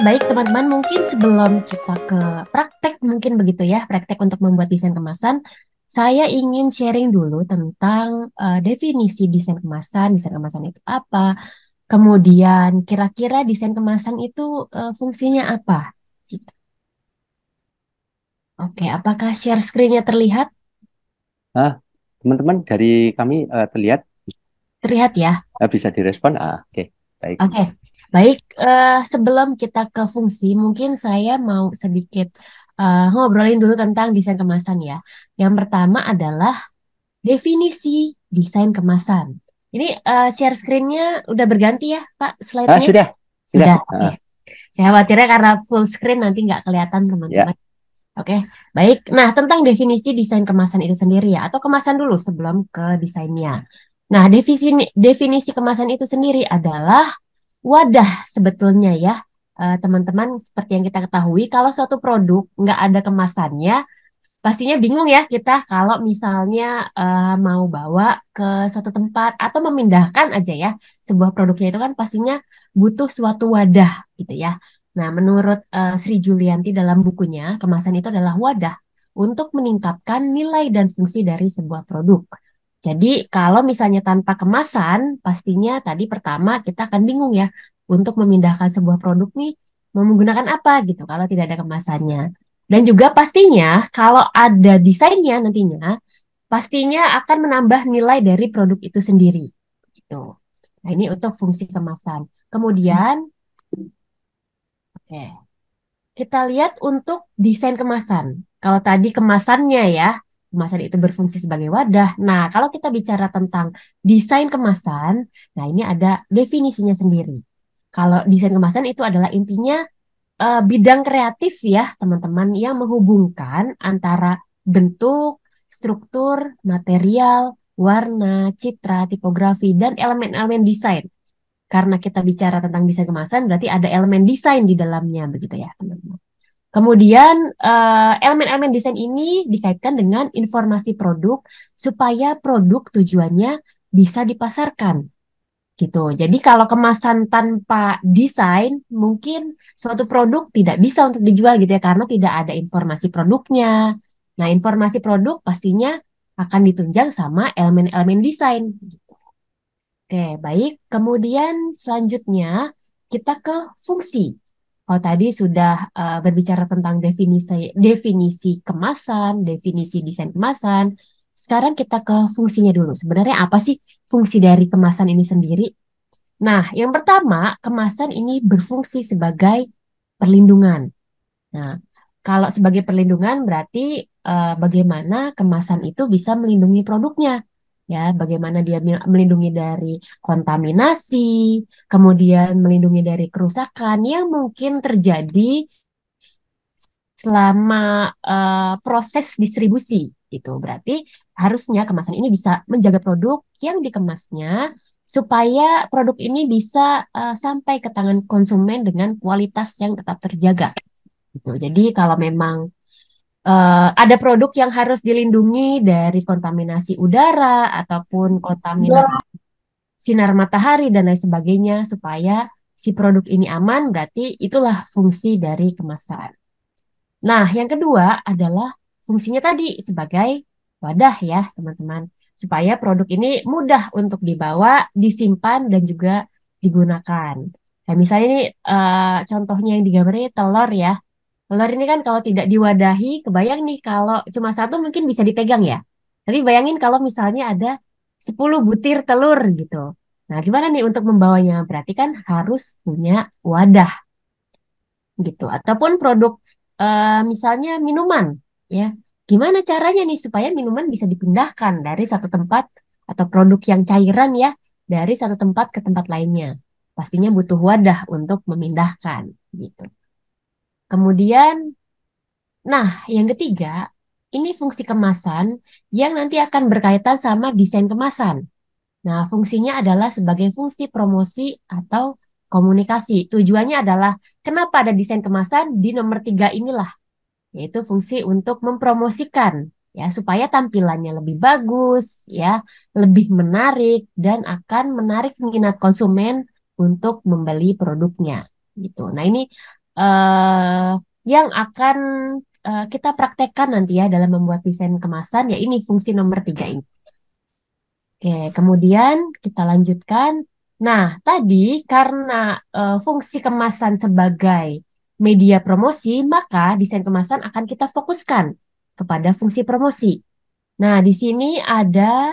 Baik teman-teman, mungkin sebelum kita ke praktek, mungkin begitu ya, praktek untuk membuat desain kemasan, saya ingin sharing dulu tentang definisi desain kemasan itu apa, kemudian kira-kira desain kemasan itu fungsinya apa? Gitu. Oke, apakah share screen-nya terlihat? Ah, teman-teman dari kami terlihat Terlihat ya? bisa direspon. Oke, baik. Oke, baik. Sebelum kita ke fungsi, mungkin saya mau sedikit ngobrolin dulu tentang desain kemasan ya. Yang pertama adalah definisi desain kemasan. Ini share screen-nya udah berganti ya, Pak, slide-nya? Sudah, sudah. Sudah, oke. Saya khawatirnya karena full screen nanti nggak kelihatan Ya, teman-teman. Oke, baik. Nah, tentang definisi desain kemasan itu sendiri ya, atau kemasan dulu sebelum ke desainnya. Nah, definisi kemasan itu sendiri adalah wadah sebetulnya ya, teman-teman. Seperti yang kita ketahui, kalau suatu produk nggak ada kemasannya, pastinya bingung ya kita kalau misalnya mau bawa ke suatu tempat atau memindahkan aja ya sebuah produknya itu kan pastinya butuh suatu wadah gitu ya. Nah, menurut Sri Julianti dalam bukunya, kemasan itu adalah wadah untuk meningkatkan nilai dan fungsi dari sebuah produk. Jadi, kalau misalnya tanpa kemasan, pastinya tadi pertama kita akan bingung ya untuk memindahkan sebuah produk nih mau menggunakan apa gitu kalau tidak ada kemasannya. Dan juga pastinya kalau ada desainnya nantinya, pastinya akan menambah nilai dari produk itu sendiri. Gitu. Nah, ini untuk fungsi kemasan. Kemudian, oke, kita lihat untuk desain kemasan. Kalau tadi kemasannya ya, kemasan itu berfungsi sebagai wadah. Nah, kalau kita bicara tentang desain kemasan, nah ini ada definisinya sendiri. Kalau desain kemasan itu adalah intinya bidang kreatif ya, teman-teman, yang menghubungkan antara bentuk, struktur, material, warna, citra, tipografi, dan elemen-elemen desain. Karena kita bicara tentang desain kemasan, berarti ada elemen desain di dalamnya, begitu ya, teman-teman. Kemudian, elemen-elemen desain ini dikaitkan dengan informasi produk supaya produk tujuannya bisa dipasarkan gitu. Jadi kalau kemasan tanpa desain, mungkin suatu produk tidak bisa untuk dijual gitu ya, karena tidak ada informasi produknya. Nah, informasi produk pastinya akan ditunjang sama elemen-elemen desain. Oke, baik. Kemudian selanjutnya kita ke fungsi. Kalau tadi sudah berbicara tentang definisi definisi kemasan, definisi desain kemasan. Sekarang kita ke fungsinya dulu. Sebenarnya apa sih fungsi dari kemasan ini sendiri? Nah, yang pertama, kemasan ini berfungsi sebagai perlindungan. Nah, kalau sebagai perlindungan berarti bagaimana kemasan itu bisa melindungi produknya. Ya, bagaimana dia melindungi dari kontaminasi, kemudian melindungi dari kerusakan yang mungkin terjadi selama proses distribusi. Itu berarti harusnya kemasan ini bisa menjaga produk yang dikemasnya supaya produk ini bisa sampai ke tangan konsumen dengan kualitas yang tetap terjaga. Gitu. Jadi kalau memang ada produk yang harus dilindungi dari kontaminasi udara ataupun kontaminasi sinar matahari dan lain sebagainya supaya si produk ini aman, berarti itulah fungsi dari kemasan. Nah, yang kedua adalah fungsinya tadi sebagai wadah ya, teman-teman. Supaya produk ini mudah untuk dibawa, disimpan, dan juga digunakan. Kayak misalnya ini contohnya yang digambarnya telur ya. Telur ini kan kalau tidak diwadahi, kebayang nih kalau cuma satu mungkin bisa dipegang ya. Tapi bayangin kalau misalnya ada 10 butir telur gitu. Nah, gimana nih untuk membawanya? Berarti kan harus punya wadah gitu. Ataupun produk misalnya minuman ya. Gimana caranya nih supaya minuman bisa dipindahkan dari satu tempat atau produk yang cairan ya dari satu tempat ke tempat lainnya. Pastinya butuh wadah untuk memindahkan gitu. Kemudian, nah yang ketiga, ini fungsi kemasan yang nanti akan berkaitan sama desain kemasan. Nah, fungsinya adalah sebagai fungsi promosi atau komunikasi. Tujuannya adalah kenapa ada desain kemasan di nomor tiga inilah, yaitu fungsi untuk mempromosikan ya supaya tampilannya lebih bagus ya, lebih menarik dan akan menarik minat konsumen untuk membeli produknya gitu. Nah, ini eh, yang akan kita praktekkan nanti ya dalam membuat desain kemasan, ya ini fungsi nomor 3 ini. Oke, kemudian kita lanjutkan. Nah, tadi karena fungsi kemasan sebagai media promosi, maka desain kemasan akan kita fokuskan kepada fungsi promosi. Nah, di sini ada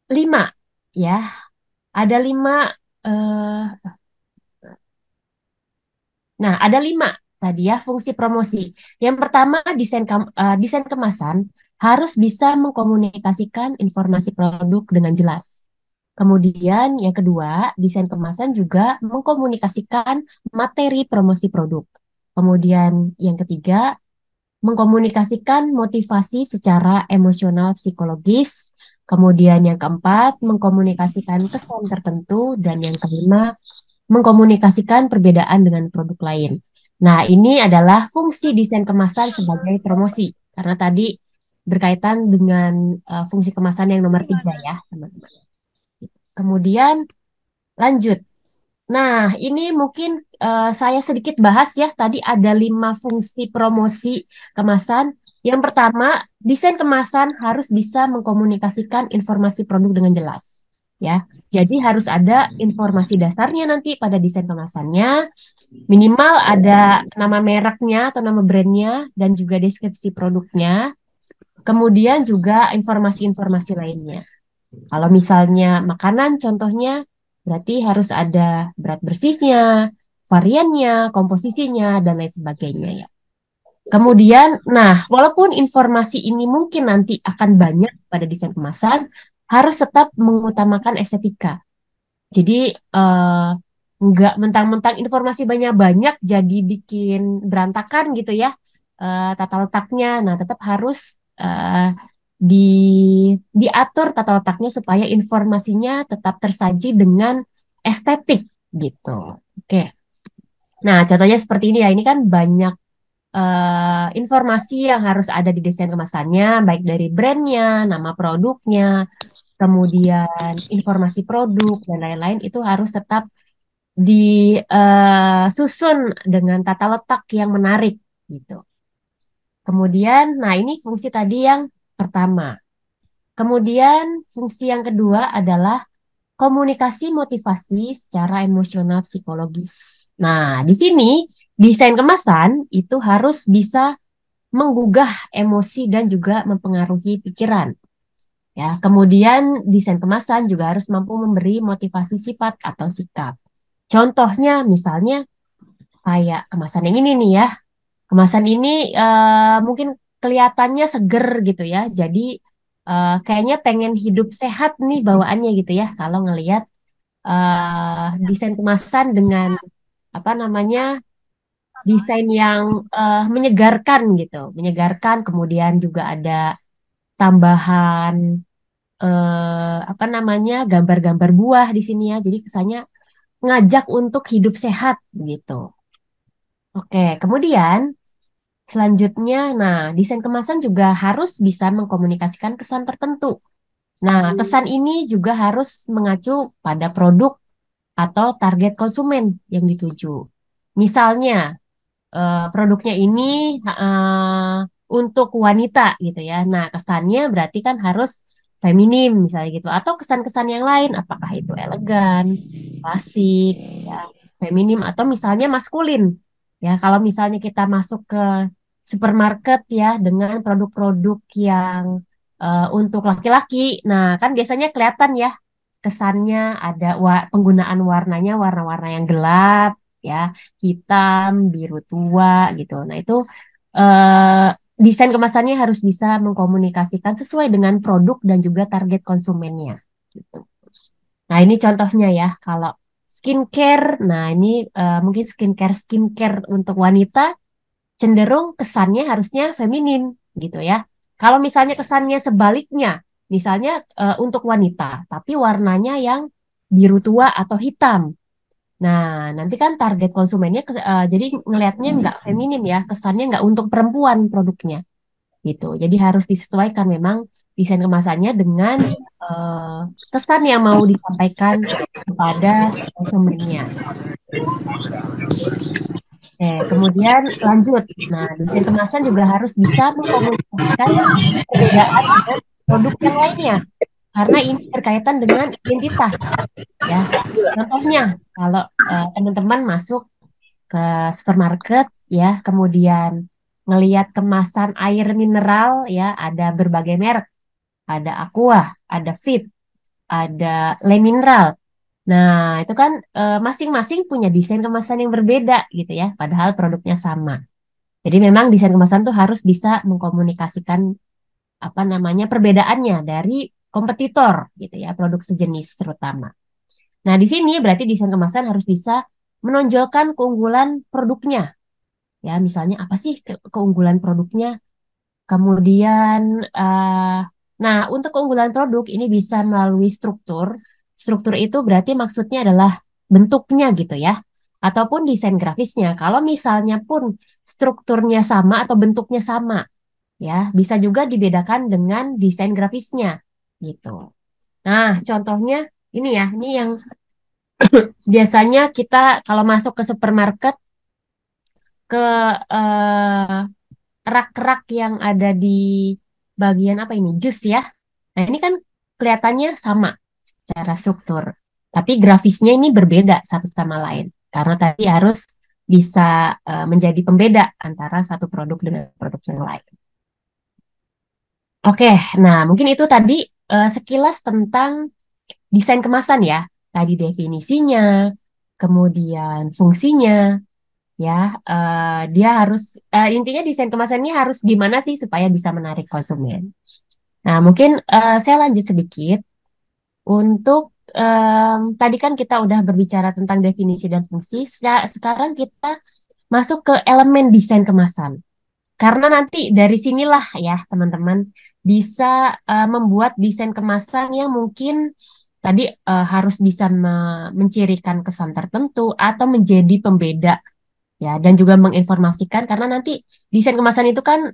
5 ya, ada 5. eh, Nah, ada 5 tadi ya fungsi promosi. Yang pertama, desain kemasan harus bisa mengkomunikasikan informasi produk dengan jelas. Kemudian yang kedua, desain kemasan juga mengkomunikasikan materi promosi produk. Kemudian yang ketiga, mengkomunikasikan motivasi secara emosional psikologis. Kemudian yang keempat, mengkomunikasikan kesan tertentu. Dan yang kelima, mengkomunikasikan perbedaan dengan produk lain. Nah, ini adalah fungsi desain kemasan sebagai promosi. Karena tadi berkaitan dengan fungsi kemasan yang nomor 3 ya, teman-teman. Kemudian lanjut. Nah, ini mungkin saya sedikit bahas ya. Tadi ada 5 fungsi promosi kemasan. Yang pertama, desain kemasan harus bisa mengkomunikasikan informasi produk dengan jelas. Ya, jadi harus ada informasi dasarnya nanti pada desain kemasannya. Minimal ada nama mereknya atau nama brandnya dan juga deskripsi produknya. Kemudian juga informasi-informasi lainnya. Kalau misalnya makanan, contohnya berarti harus ada berat bersihnya, variannya, komposisinya, dan lain sebagainya ya. Kemudian, nah, walaupun informasi ini mungkin nanti akan banyak pada desain kemasan, harus tetap mengutamakan estetika. Jadi, nggak mentang-mentang informasi banyak-banyak jadi bikin berantakan gitu ya, tata letaknya. Nah, tetap harus di diatur tata letaknya supaya informasinya tetap tersaji dengan estetik gitu. Oke. Nah, contohnya seperti ini ya. Ini kan banyak informasi yang harus ada di desain kemasannya, baik dari brandnya, nama produknya, kemudian informasi produk dan lain-lain itu harus tetap disusun dengan tata letak yang menarik gitu. Kemudian, nah ini fungsi tadi yang pertama. Kemudian fungsi yang kedua adalah komunikasi motivasi secara emosional psikologis. Nah, di sini desain kemasan itu harus bisa menggugah emosi dan juga mempengaruhi pikiran. Ya, kemudian desain kemasan juga harus mampu memberi motivasi sifat atau sikap. Contohnya misalnya kayak kemasan yang ini nih ya. Kemasan ini mungkin kelihatannya seger gitu ya. Jadi kayaknya pengen hidup sehat nih bawaannya gitu ya. Kalau ngelihat desain kemasan dengan apa namanya desain yang menyegarkan gitu, menyegarkan. Kemudian juga ada tambahan apa namanya gambar-gambar buah di sini ya. Jadi kesannya ngajak untuk hidup sehat gitu. Oke, kemudian selanjutnya, nah, desain kemasan juga harus bisa mengkomunikasikan kesan tertentu. Nah, kesan ini juga harus mengacu pada produk atau target konsumen yang dituju. Misalnya, produknya ini untuk wanita gitu ya. Nah, kesannya berarti kan harus feminim misalnya gitu. Atau kesan-kesan yang lain, apakah itu elegan, klasik, ya, feminim, atau misalnya maskulin. Ya, kalau misalnya kita masuk ke supermarket ya dengan produk-produk yang untuk laki-laki, nah kan biasanya kelihatan ya kesannya ada penggunaan warnanya warna-warna yang gelap ya, hitam, biru tua gitu. Nah, itu eh, desain kemasannya harus bisa mengkomunikasikan sesuai dengan produk dan juga target konsumennya gitu. Nah, ini contohnya ya, kalau skincare, nah ini mungkin skincare untuk wanita cenderung kesannya harusnya feminin gitu ya. Kalau misalnya kesannya sebaliknya, misalnya untuk wanita, tapi warnanya yang biru tua atau hitam. Nah, nanti kan target konsumennya jadi ngelihatnya nggak feminim ya, kesannya nggak untuk perempuan produknya gitu. Jadi harus disesuaikan memang desain kemasannya dengan eh, kesan yang mau disampaikan kepada konsumennya. Kemudian lanjut. Nah, desain kemasan juga harus bisa mengkomunikasikan perbedaan dengan produk yang lainnya, karena ini berkaitan dengan identitas, ya. Contohnya, kalau teman-teman masuk ke supermarket, ya, kemudian ngelihat kemasan air mineral, ya, ada berbagai merek, ada Aqua, ada Fit, ada Le Mineral. Nah, itu kan masing-masing punya desain kemasan yang berbeda gitu ya, padahal produknya sama. Jadi memang desain kemasan tuh harus bisa mengkomunikasikan apa namanya perbedaannya dari kompetitor gitu ya, produk sejenis terutama. Nah, di sini berarti desain kemasan harus bisa menonjolkan keunggulan produknya. Ya, misalnya apa sih keunggulan produknya? Kemudian, nah untuk keunggulan produk ini bisa melalui struktur. Struktur itu berarti maksudnya adalah bentuknya gitu ya, ataupun desain grafisnya. Kalau misalnya pun strukturnya sama atau bentuknya sama, ya bisa juga dibedakan dengan desain grafisnya gitu. Nah, contohnya ini ya, ini yang biasanya kita kalau masuk ke supermarket ke rak-rak yang ada di bagian apa ini, jus ya. Nah, ini kan kelihatannya sama secara struktur, tapi grafisnya ini berbeda satu sama lain karena tadi harus bisa menjadi pembeda antara satu produk dengan produk yang lain. Oke, nah mungkin itu tadi sekilas tentang desain kemasan ya. Tadi definisinya, kemudian fungsinya, ya. Dia harus intinya desain kemasannya harus gimana sih supaya bisa menarik konsumen. Nah, mungkin saya lanjut sedikit untuk tadi kan kita udah berbicara tentang definisi dan fungsi. Sekarang kita masuk ke elemen desain kemasan. Karena nanti dari sinilah ya teman-teman bisa membuat desain kemasan yang mungkin tadi harus bisa mencirikan kesan tertentu atau menjadi pembeda ya, dan juga menginformasikan karena nanti desain kemasan itu kan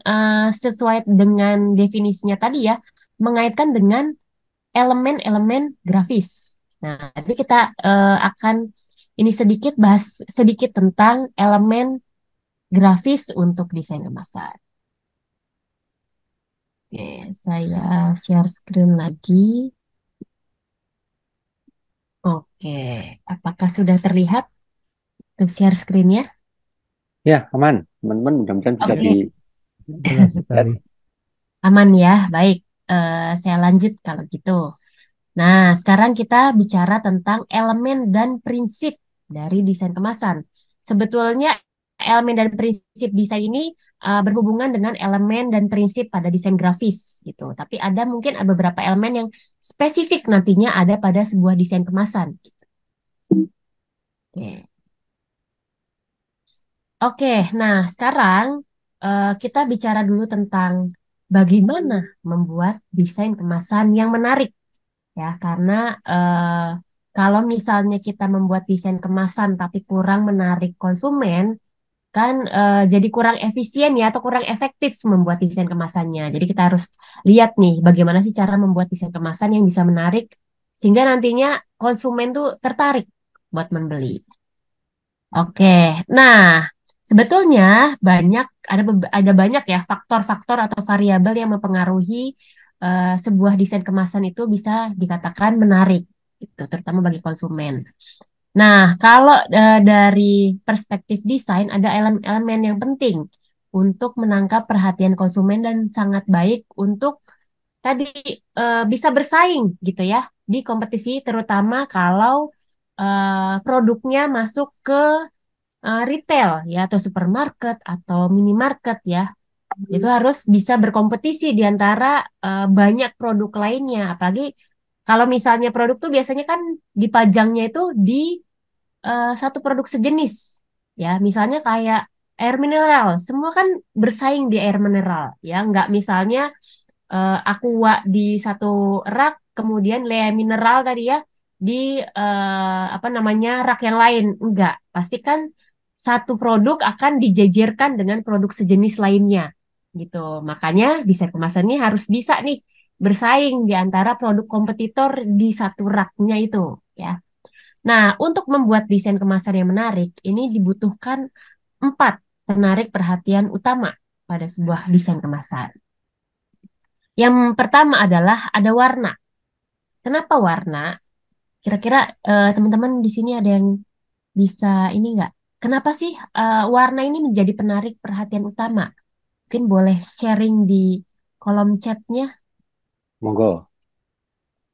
sesuai dengan definisinya tadi ya, mengaitkan dengan elemen-elemen grafis. Nah, jadi kita akan ini sedikit bahas sedikit tentang elemen grafis untuk desain kemasan. Oke, saya share screen lagi. Oke, apakah sudah terlihat untuk share screen-nya? Ya, aman. Teman-teman mudah-mudahan bisa Oke, dilihat. Jelas sekali. aman ya. Baik, saya lanjut kalau gitu. Nah, sekarang kita bicara tentang elemen dan prinsip dari desain kemasan. Sebetulnya elemen dan prinsip desain ini berhubungan dengan elemen dan prinsip pada desain grafis gitu. Tapi ada mungkin ada beberapa elemen yang spesifik nantinya ada pada sebuah desain kemasan. Oke. Oke, nah sekarang kita bicara dulu tentang bagaimana membuat desain kemasan yang menarik. Ya, karena kalau misalnya kita membuat desain kemasan tapi kurang menarik konsumen, kan jadi kurang efisien ya atau kurang efektif membuat desain kemasannya. Jadi kita harus lihat nih bagaimana sih cara membuat desain kemasan yang bisa menarik sehingga nantinya konsumen tuh tertarik buat membeli. Oke, nah sebetulnya banyak ada banyak ya faktor-faktor atau variabel yang mempengaruhi sebuah desain kemasan itu bisa dikatakan menarik, itu terutama bagi konsumen. Nah, kalau dari perspektif desain ada elemen-elemen yang penting untuk menangkap perhatian konsumen dan sangat baik untuk tadi bisa bersaing gitu ya di kompetisi, terutama kalau produknya masuk ke retail ya atau supermarket atau minimarket ya, itu harus bisa berkompetisi di antara banyak produk lainnya, apalagi kalau misalnya produk tuh biasanya kan dipajangnya itu di satu produk sejenis ya, misalnya kayak air mineral semua kan bersaing di air mineral ya, nggak misalnya Aqua di satu rak kemudian Lea mineral tadi ya di apa namanya rak yang lain, enggak, pasti kan satu produk akan dijejerkan dengan produk sejenis lainnya gitu. Makanya desain kemasannya harus bisa nih bersaing di antara produk kompetitor di satu raknya itu, ya. Nah, untuk membuat desain kemasan yang menarik, ini dibutuhkan 4 penarik perhatian utama pada sebuah desain kemasan. Yang pertama adalah ada warna. Kenapa warna? Kira-kira teman-teman di sini ada yang bisa ini nggak? Kenapa sih warna ini menjadi penarik perhatian utama? Mungkin boleh sharing di kolom chatnya. Monggo,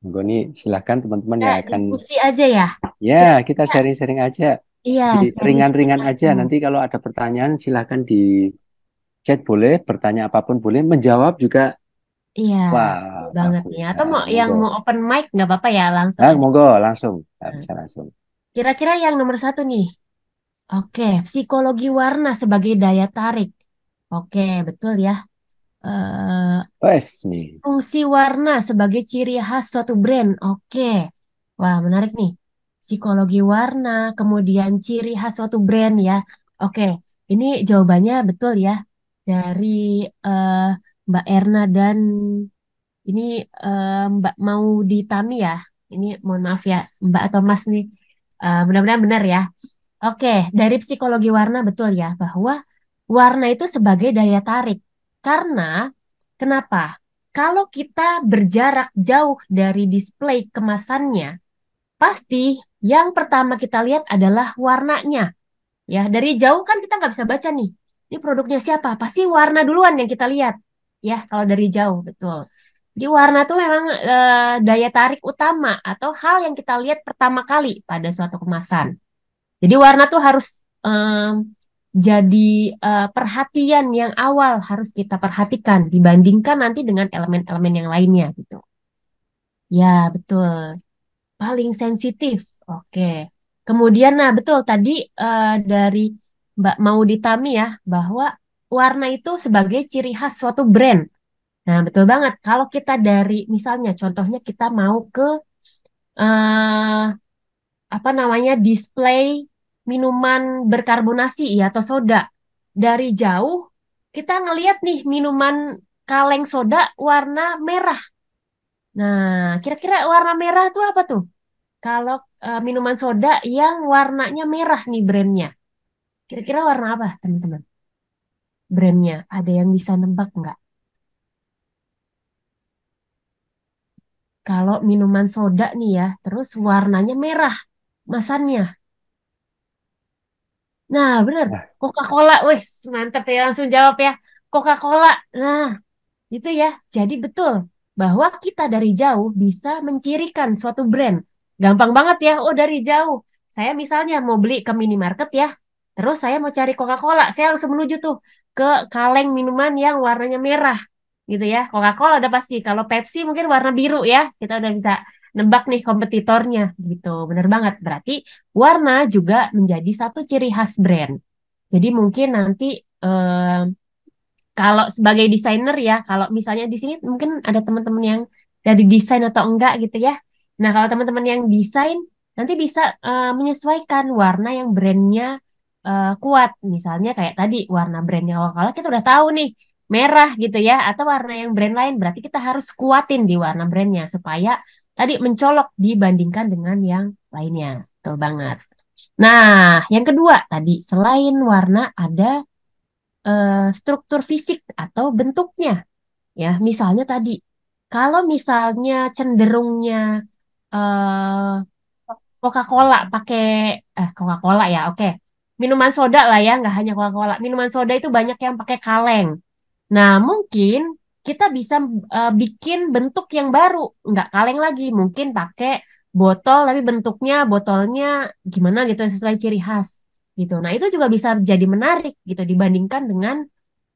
monggo nih silahkan teman-teman Kita yang akan diskusi aja ya. ya kita Kira-kira, sharing-sharing aja. iya, Jadi sharing-sharing ringan-ringan aja. aja. Nanti kalau ada pertanyaan silahkan di chat boleh, bertanya apapun boleh, menjawab juga. Iya, betul Wah, banget bagus. nih. Atau Nah, mau yang monggo. mau open mic nggak apa-apa ya, langsung Ah, aja. monggo langsung. Nah, Nah, bisa langsung. kira-kira yang nomor satu nih. Oke, psikologi warna sebagai daya tarik. Oke, betul ya. Eh, Wes nih. Fungsi warna sebagai ciri khas suatu brand. Oke. Wah, menarik nih. Psikologi warna, kemudian ciri khas suatu brand ya. Oke, ini jawabannya betul ya. Dari eh, Mbak Erna dan ini Mbak mau ditami ya. Ini mohon maaf ya, Mbak atau Mas nih. Benar-benar benar ya. Oke, dari psikologi warna betul ya bahwa warna itu sebagai daya tarik. Karena kenapa? Kalau kita berjarak jauh dari display kemasannya, pasti yang pertama kita lihat adalah warnanya. Ya, dari jauh kan kita nggak bisa baca nih. Ini produknya siapa? Pasti warna duluan yang kita lihat. Ya, kalau dari jauh, betul. Jadi warna itu memang daya tarik utama atau hal yang kita lihat pertama kali pada suatu kemasan. Jadi warna tuh harus jadi perhatian yang awal harus kita perhatikan dibandingkan nanti dengan elemen-elemen yang lainnya gitu. Ya, betul. Paling sensitif. Oke. Kemudian, nah betul tadi dari Mbak Mauditami ya, bahwa warna itu sebagai ciri khas suatu brand. Nah, betul banget. Kalau kita dari, misalnya, contohnya kita mau ke eh, apa namanya display minuman berkarbonasi ya atau soda. Dari jauh kita ngelihat nih minuman kaleng soda warna merah. Nah, kira-kira warna merah itu apa tuh? Kalau minuman soda yang warnanya merah nih brandnya. Kira-kira warna apa, teman-teman? Brandnya. Ada yang bisa nebak nggak? Kalau minuman soda nih ya, terus warnanya merah, kemasannya. Nah, bener. Nah, Coca-Cola, wes mantep ya langsung jawab ya. Coca-Cola. Nah, itu ya. Jadi betul bahwa kita dari jauh bisa mencirikan suatu brand. Gampang banget ya. Oh, dari jauh. Saya misalnya mau beli ke minimarket ya. Terus saya mau cari Coca-Cola. Saya langsung menuju tuh ke kaleng minuman yang warnanya merah. Gitu ya. Coca-Cola udah pasti. Kalau Pepsi mungkin warna biru ya. Kita udah bisa nebak nih kompetitornya gitu. Bener banget. Berarti warna juga menjadi satu ciri khas brand. Jadi mungkin nanti eh, kalau sebagai desainer ya, kalau misalnya di sini mungkin ada teman-teman yang dari desain atau enggak gitu ya. Nah, kalau teman-teman yang desain nanti bisa menyesuaikan warna yang brandnya kuat. Misalnya kayak tadi warna brandnya Wakala kita udah tahu nih merah gitu ya, atau warna yang brand lain berarti kita harus kuatin di warna brandnya supaya tadi mencolok dibandingkan dengan yang lainnya. Betul banget. Nah, yang kedua tadi selain warna ada struktur fisik atau bentuknya. Ya, misalnya tadi, kalau misalnya cenderungnya eh, Coca-Cola pakai Coca-Cola ya, oke. Minuman soda lah ya, nggak hanya Coca-Cola. Minuman soda itu banyak yang pakai kaleng. Nah, mungkin kita bisa bikin bentuk yang baru, nggak kaleng lagi. Mungkin pakai botol, tapi bentuknya botolnya gimana gitu, sesuai ciri khas gitu. Nah, itu juga bisa jadi menarik gitu dibandingkan dengan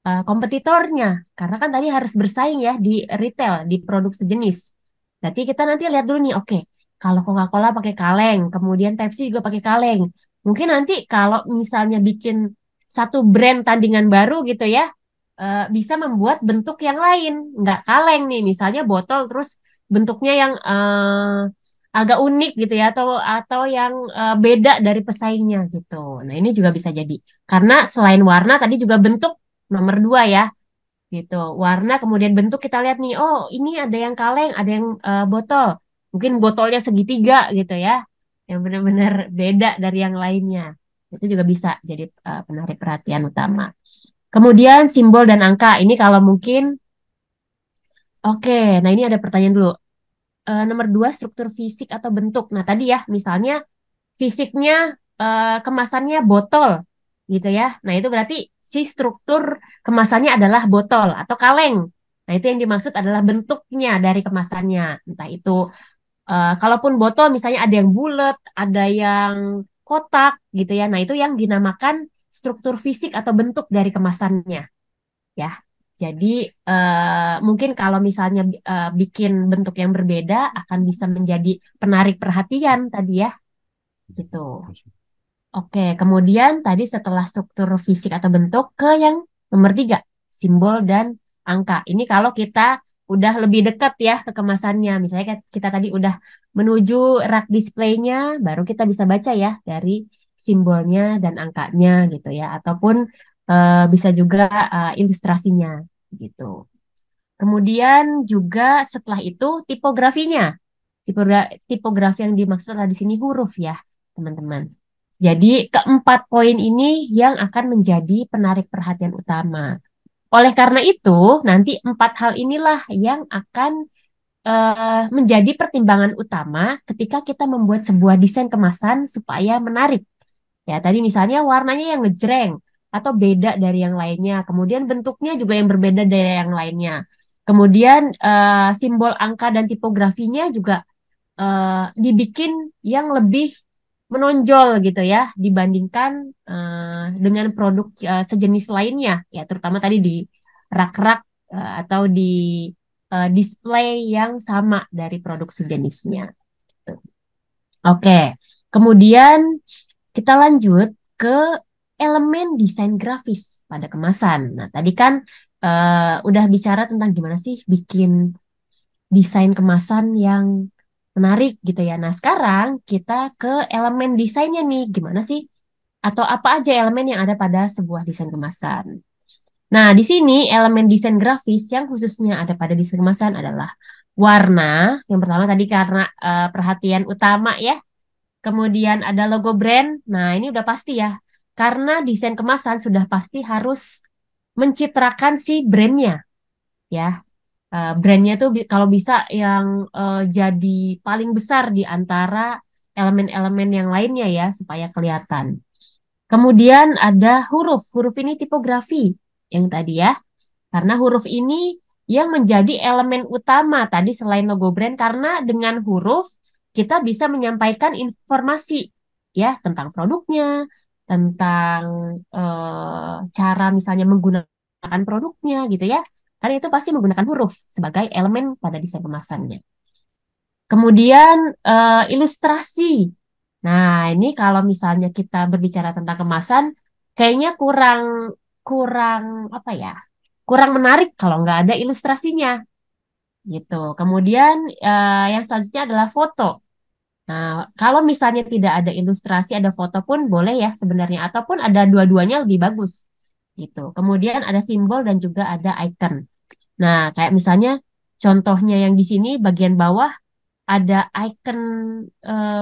kompetitornya. Karena kan tadi harus bersaing ya di retail, di produk sejenis. Berarti kita nanti lihat dulu nih, oke, kalau Coca-Cola pakai kaleng, kemudian Pepsi juga pakai kaleng. Mungkin nanti kalau misalnya bikin satu brand tandingan baru gitu ya, bisa membuat bentuk yang lain, nggak kaleng nih, misalnya botol terus bentuknya yang agak unik gitu ya, atau yang beda dari pesaingnya gitu. Nah ini juga bisa jadi karena selain warna tadi juga bentuk nomor dua ya. gitu. Warna kemudian bentuk kita lihat nih, oh ini ada yang kaleng, ada yang botol. Mungkin botolnya segitiga gitu ya, yang benar-benar beda dari yang lainnya. Itu juga bisa jadi penarik perhatian utama. Kemudian simbol dan angka. Ini kalau mungkin, oke, nah ini ada pertanyaan dulu. Nomor dua, struktur fisik atau bentuk. Nah tadi ya, misalnya fisiknya kemasannya botol gitu ya. Nah, itu berarti si struktur kemasannya adalah botol atau kaleng. Nah, itu yang dimaksud adalah bentuknya dari kemasannya. Entah itu kalaupun botol misalnya ada yang bulat, ada yang kotak gitu ya. Nah, itu yang dinamakan struktur fisik atau bentuk dari kemasannya ya. Jadi mungkin kalau misalnya bikin bentuk yang berbeda akan bisa menjadi penarik perhatian tadi ya gitu. Oke, kemudian tadi setelah struktur fisik atau bentuk ke yang nomor tiga, simbol dan angka. Ini kalau kita udah lebih dekat ya ke kemasannya. Misalnya kita tadi udah menuju rak displaynya, baru kita bisa baca ya dari simbolnya dan angkanya gitu ya. Ataupun bisa juga ilustrasinya gitu. Kemudian juga setelah itu tipografinya. Tipografi yang dimaksud adalah di sini huruf ya, teman-teman. Jadi keempat poin ini yang akan menjadi penarik perhatian utama. Oleh karena itu, nanti empat hal inilah yang akan menjadi pertimbangan utama ketika kita membuat sebuah desain kemasan supaya menarik. Ya, tadi misalnya warnanya yang ngejreng atau beda dari yang lainnya. Kemudian bentuknya juga yang berbeda dari yang lainnya. Kemudian simbol angka dan tipografinya juga dibikin yang lebih menonjol gitu ya dibandingkan dengan produk sejenis lainnya ya terutama tadi di rak-rak atau di display yang sama dari produk sejenisnya. Tuh. Oke, kemudian kita lanjut ke elemen desain grafis pada kemasan. Nah, tadi kan udah bicara tentang gimana sih bikin desain kemasan yang menarik gitu ya. Nah, sekarang kita ke elemen desainnya nih. Gimana sih? Atau apa aja elemen yang ada pada sebuah desain kemasan? Nah, di sini elemen desain grafis yang khususnya ada pada desain kemasan adalah warna. Yang pertama tadi karena perhatian utama ya. Kemudian ada logo brand. Nah, ini udah pasti ya. Karena desain kemasan sudah pasti harus mencitrakan si brandnya ya. Brandnya tuh kalau bisa yang jadi paling besar di antara elemen-elemen yang lainnya ya supaya kelihatan. Kemudian ada huruf. Huruf ini tipografi yang tadi ya. Karena huruf ini yang menjadi elemen utama tadi selain logo brand karena dengan huruf kita bisa menyampaikan informasi ya tentang produknya, tentang cara misalnya menggunakan produknya gitu ya. Karena itu pasti menggunakan huruf sebagai elemen pada desain kemasannya. Kemudian ilustrasi. Nah, ini kalau misalnya kita berbicara tentang kemasan, kayaknya kurang kurang apa ya? Kurang menarik kalau nggak ada ilustrasinya gitu. Kemudian yang selanjutnya adalah foto. Nah, kalau misalnya tidak ada ilustrasi, ada foto pun boleh ya sebenarnya, ataupun ada dua-duanya lebih bagus gitu. Kemudian ada simbol dan juga ada icon. Nah, kayak misalnya contohnya yang di sini bagian bawah ada icon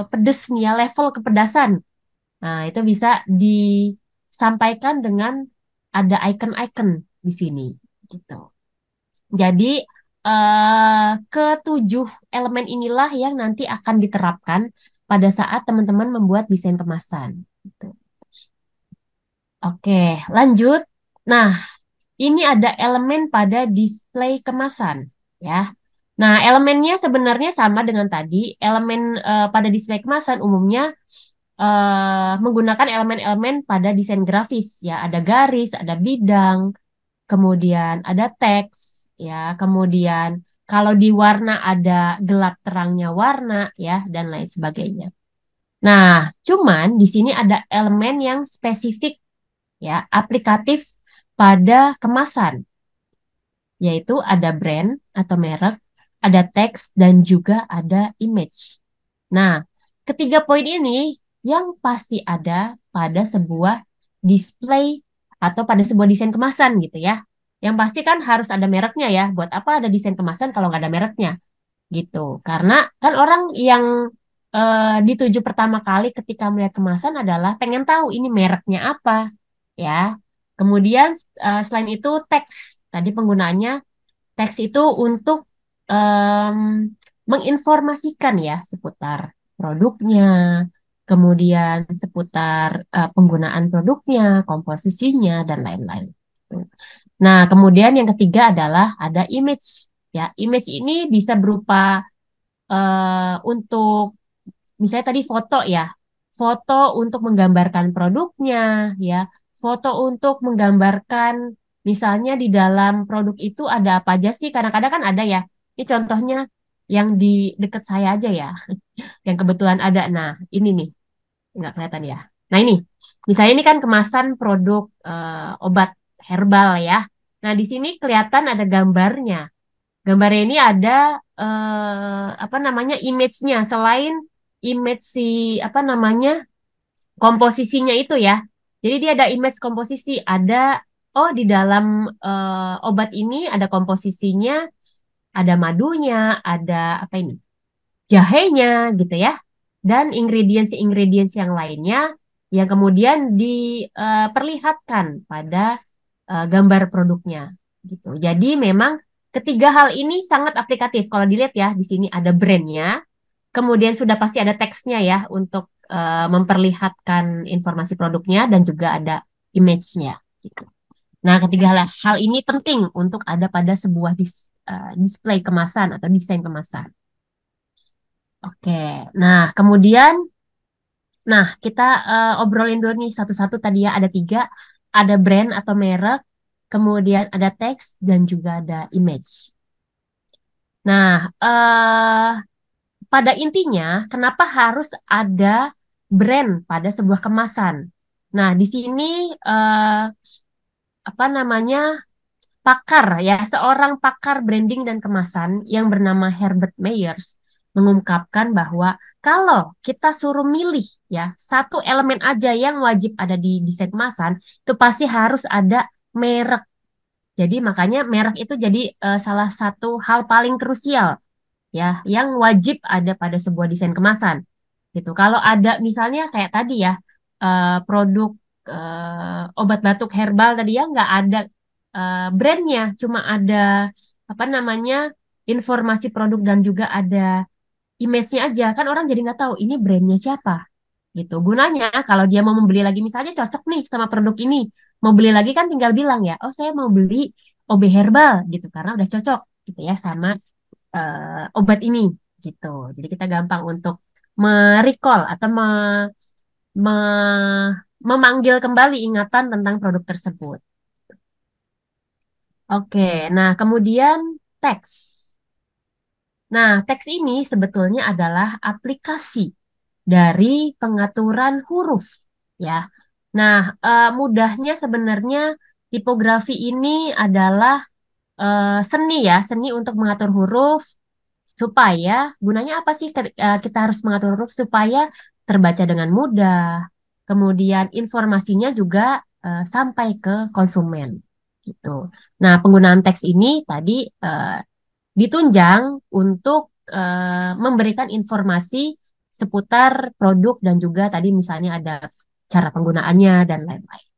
pedes nih ya, level kepedasan. Nah, itu bisa disampaikan dengan ada icon-icon di sini gitu. Jadi ketujuh elemen inilah yang nanti akan diterapkan pada saat teman-teman membuat desain kemasan. Gitu. Oke, lanjut. Nah, ini ada elemen pada display kemasan, ya. Nah, elemennya sebenarnya sama dengan tadi. Elemen pada display kemasan umumnya menggunakan elemen-elemen pada desain grafis, ya. Ada garis, ada bidang, kemudian ada teks, ya. Kemudian kalau di warna ada gelap terangnya warna, ya, dan lain sebagainya. Nah, cuman di sini ada elemen yang spesifik, ya, aplikatif pada kemasan yaitu ada brand atau merek, ada teks, dan juga ada image. Nah, ketiga poin ini yang pasti ada pada sebuah display atau pada sebuah desain kemasan gitu ya. Yang pasti kan harus ada mereknya ya. Buat apa ada desain kemasan kalau nggak ada mereknya gitu? Karena kan orang yang dituju pertama kali ketika melihat kemasan adalah pengen tahu ini mereknya apa ya. Kemudian selain itu teks tadi penggunaannya teks itu untuk em, menginformasikan ya seputar produknya, kemudian seputar penggunaan produknya, komposisinya, dan lain-lain. Nah, kemudian yang ketiga adalah ada image. Ya, image ini bisa berupa untuk misalnya tadi foto ya, foto untuk menggambarkan produknya, ya, foto untuk menggambarkan misalnya di dalam produk itu ada apa aja sih? Kadang-kadang kan ada ya. Ini contohnya yang di dekat saya aja ya, yang kebetulan ada. Nah, ini nih, nggak kelihatan ya. Nah, ini, misalnya ini kan kemasan produk obat herbal ya. Nah, di sini kelihatan ada gambarnya. Gambarnya ini ada apa namanya image-nya selain image si apa namanya komposisinya itu ya. Jadi dia ada image komposisi, ada oh di dalam obat ini ada komposisinya, ada madunya, ada apa ini? Jahenya gitu ya. Dan ingredients-ingredients yang lainnya yang kemudian diperlihatkan pada gambar produknya gitu. Jadi memang ketiga hal ini sangat aplikatif. Kalau dilihat ya di sini ada brandnya, kemudian sudah pasti ada teksnya ya untuk memperlihatkan informasi produknya dan juga ada image-nya gitu. Nah, ketiga hal ini penting untuk ada pada sebuah display kemasan atau desain kemasan. Oke, nah kemudian, nah kita obrolin dulu nih satu-satu tadi ya ada tiga, ada brand atau merek, kemudian ada teks dan juga ada image. Nah, pada intinya kenapa harus ada brand pada sebuah kemasan? Nah, di sini eh, apa namanya pakar ya, seorang pakar branding dan kemasan yang bernama Herbert Meyers mengungkapkan bahwa kalau kita suruh milih ya satu elemen aja yang wajib ada di desain kemasan, itu pasti harus ada merek. Jadi makanya merek itu jadi salah satu hal paling krusial ya yang wajib ada pada sebuah desain kemasan. Gitu. Kalau ada misalnya kayak tadi ya produk obat batuk herbal tadi ya nggak ada brandnya, cuma ada apa namanya informasi produk dan juga ada image-nya aja kan orang jadi nggak tahu ini brandnya siapa gitu. Gunanya kalau dia mau membeli lagi misalnya cocok nih sama produk ini, mau beli lagi kan tinggal bilang ya, oh saya mau beli OB herbal gitu karena udah cocok gitu ya sama obat ini gitu. Jadi kita gampang untuk merecall atau me- memanggil kembali ingatan tentang produk tersebut. Oke, nah kemudian teks. Nah, teks ini sebetulnya adalah aplikasi dari pengaturan huruf, ya. Nah, mudahnya sebenarnya tipografi ini adalah seni ya, seni untuk mengatur huruf supaya gunanya apa sih kita harus mengatur huruf supaya terbaca dengan mudah. Kemudian informasinya juga sampai ke konsumen gitu. Nah, penggunaan teks ini tadi ditunjang untuk memberikan informasi seputar produk dan juga tadi misalnya ada cara penggunaannya dan lain-lain.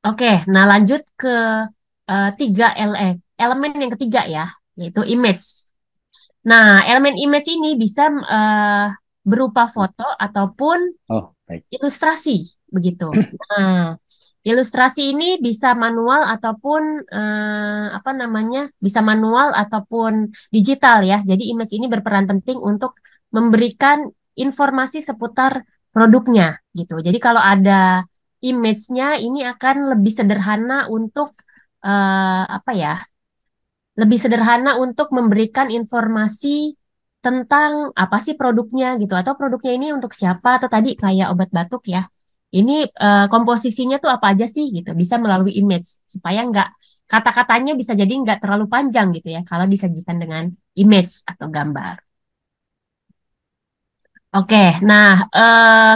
Oke, nah lanjut ke tiga elemen yang ketiga ya, yaitu image. Nah, elemen image ini bisa berupa foto ataupun Oh, baik. ilustrasi, begitu. Nah, ilustrasi ini bisa manual ataupun apa namanya, bisa manual ataupun digital ya. Jadi image ini berperan penting untuk memberikan informasi seputar produknya, gitu. Jadi kalau ada image-nya, ini akan lebih sederhana untuk apa ya? Lebih sederhana untuk memberikan informasi tentang apa sih produknya gitu atau produknya ini untuk siapa atau tadi kayak obat batuk ya ini komposisinya tuh apa aja sih gitu bisa melalui image supaya nggak kata-katanya bisa jadi nggak terlalu panjang gitu ya kalau disajikan dengan image atau gambar. Oke, nah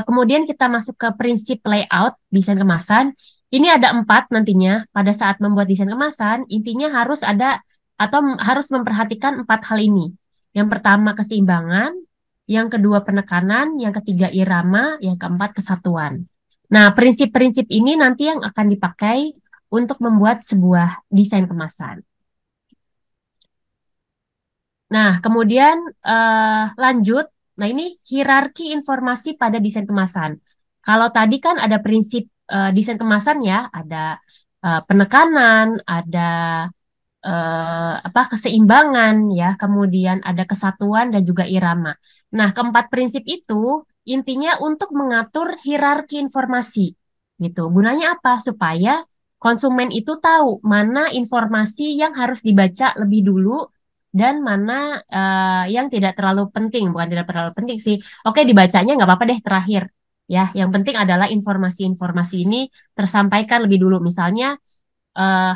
kemudian kita masuk ke prinsip layout desain kemasan. Ini ada 4 nantinya. Pada saat membuat desain kemasan, intinya harus ada atau harus memperhatikan 4 hal ini. Yang pertama keseimbangan, yang kedua penekanan, yang ketiga irama, yang keempat kesatuan. Nah, prinsip-prinsip ini nanti yang akan dipakai untuk membuat sebuah desain kemasan. Nah, kemudian lanjut. Nah, ini hierarki informasi pada desain kemasan. Kalau tadi kan ada prinsip desain kemasan ya, ada penekanan, ada apa keseimbangan ya, kemudian ada kesatuan dan juga irama. Nah, keempat prinsip itu intinya untuk mengatur hierarki informasi. Gitu. Gunanya apa? Supaya konsumen itu tahu mana informasi yang harus dibaca lebih dulu dan mana yang tidak terlalu penting, bukan tidak terlalu penting sih. Oke, dibacanya nggak apa-apa deh terakhir. Ya, yang penting adalah informasi-informasi ini tersampaikan lebih dulu. Misalnya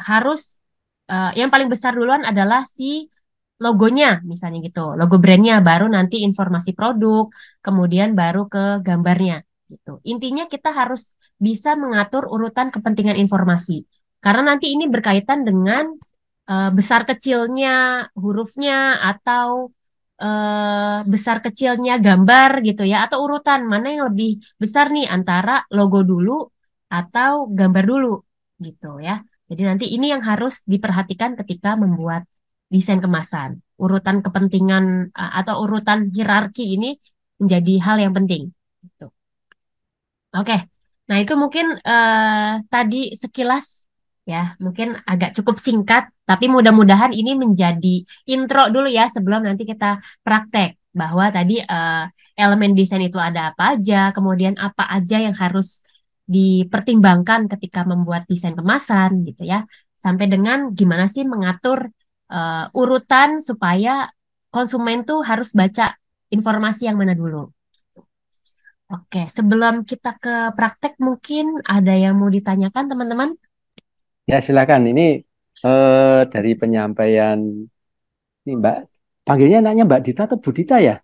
harus yang paling besar duluan adalah si logonya, misalnya gitu. Logo brandnya, baru nanti informasi produk, kemudian baru ke gambarnya, gitu. Intinya kita harus bisa mengatur urutan kepentingan informasi. Karena nanti ini berkaitan dengan besar kecilnya hurufnya atau besar kecilnya gambar gitu ya, atau urutan mana yang lebih besar nih antara logo dulu atau gambar dulu gitu ya. Jadi nanti ini yang harus diperhatikan ketika membuat desain kemasan. Urutan kepentingan atau urutan hierarki ini menjadi hal yang penting. Gitu. Oke, nah itu mungkin tadi sekilas ya, mungkin agak cukup singkat, tapi mudah-mudahan ini menjadi intro dulu ya sebelum nanti kita praktek bahwa tadi elemen desain itu ada apa aja, kemudian apa aja yang harus dipertimbangkan ketika membuat desain kemasan gitu ya, sampai dengan gimana sih mengatur urutan supaya konsumen tuh harus baca informasi yang mana dulu. Oke, sebelum kita ke praktek, mungkin ada yang mau ditanyakan, teman-teman? Ya, silakan. Ini dari penyampaian ini Mbak, panggilnya anaknya Mbak Dita atau Bu Dita ya?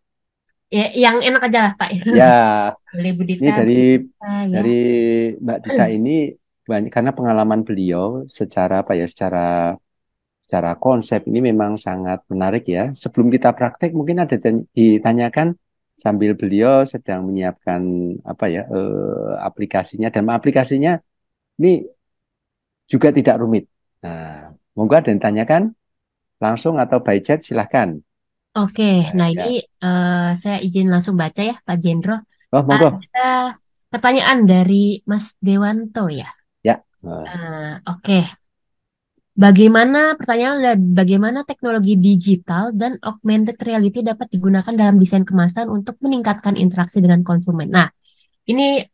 Ya, yang enak aja lah, Pak. Ya, Boleh ini Budita, Bu dari Dita, ya. dari Mbak Dita ini banyak karena pengalaman beliau secara apa ya, secara konsep ini memang sangat menarik ya. Sebelum kita praktek mungkin ada ditanyakan sambil beliau sedang menyiapkan apa ya aplikasinya dan aplikasinya ini juga tidak rumit. Nah, monggo ada yang ditanyakan langsung atau by chat silahkan. Oke, Nah, nah ini ya. saya izin langsung baca ya, Pak Jendro. Oh, monggo. Ada pertanyaan dari Mas Dewanto ya. Ya. Oke, bagaimana pertanyaan adalah bagaimana teknologi digital dan augmented reality dapat digunakan dalam desain kemasan untuk meningkatkan interaksi dengan konsumen? Nah, ini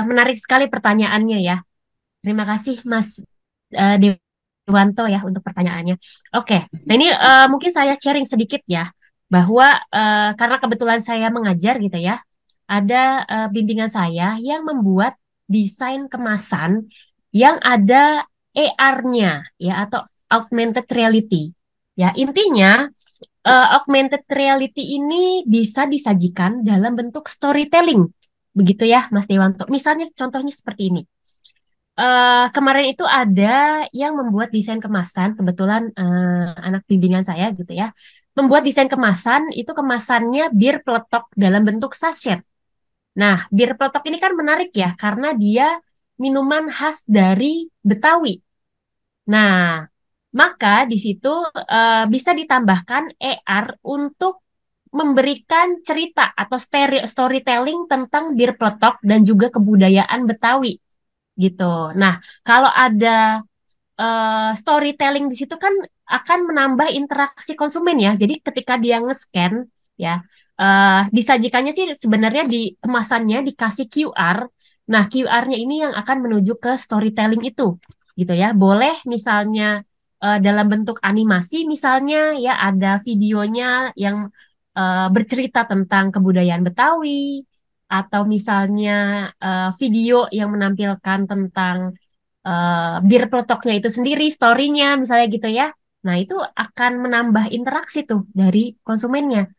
menarik sekali pertanyaannya ya. Terima kasih Mas Dewanto ya untuk pertanyaannya. Oke, nah ini mungkin saya sharing sedikit ya bahwa karena kebetulan saya mengajar gitu ya, ada bimbingan saya yang membuat desain kemasan yang ada AR-nya ya atau augmented reality. Ya, intinya augmented reality ini bisa disajikan dalam bentuk storytelling. Begitu ya, Mas Dewanto. Misalnya contohnya seperti ini. Kemarin itu ada yang membuat desain kemasan, kebetulan anak bimbingan saya gitu ya, membuat desain kemasan, itu kemasannya bir peletok dalam bentuk sachet. Nah, bir peletok ini kan menarik ya, karena dia minuman khas dari Betawi. Nah, maka di situ bisa ditambahkan AR untuk memberikan cerita atau storytelling tentang bir peletok dan juga kebudayaan Betawi gitu. Nah, kalau ada storytelling di situ kan akan menambah interaksi konsumen ya. Jadi ketika dia nge-scan ya, disajikannya sih sebenarnya di kemasannya dikasih QR. Nah, QR-nya ini yang akan menuju ke storytelling itu gitu ya. Boleh misalnya dalam bentuk animasi misalnya ya ada videonya yang bercerita tentang kebudayaan Betawi atau misalnya video yang menampilkan tentang bir pelotoknya itu sendiri, story-nya misalnya gitu ya. Nah, itu akan menambah interaksi tuh dari konsumennya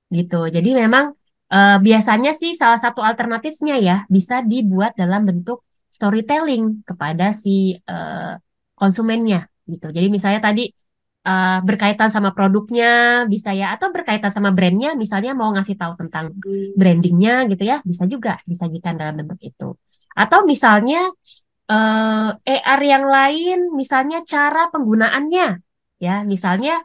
gitu. Jadi memang Biasanya sih salah satu alternatifnya ya bisa dibuat dalam bentuk storytelling kepada si eh, konsumennya gitu. Jadi misalnya tadi berkaitan sama produknya bisa ya, atau berkaitan sama brandnya, misalnya mau ngasih tahu tentang brandingnya gitu ya, bisa juga disajikan dalam bentuk itu. Atau misalnya AR yang lain, misalnya cara penggunaannya, ya, misalnya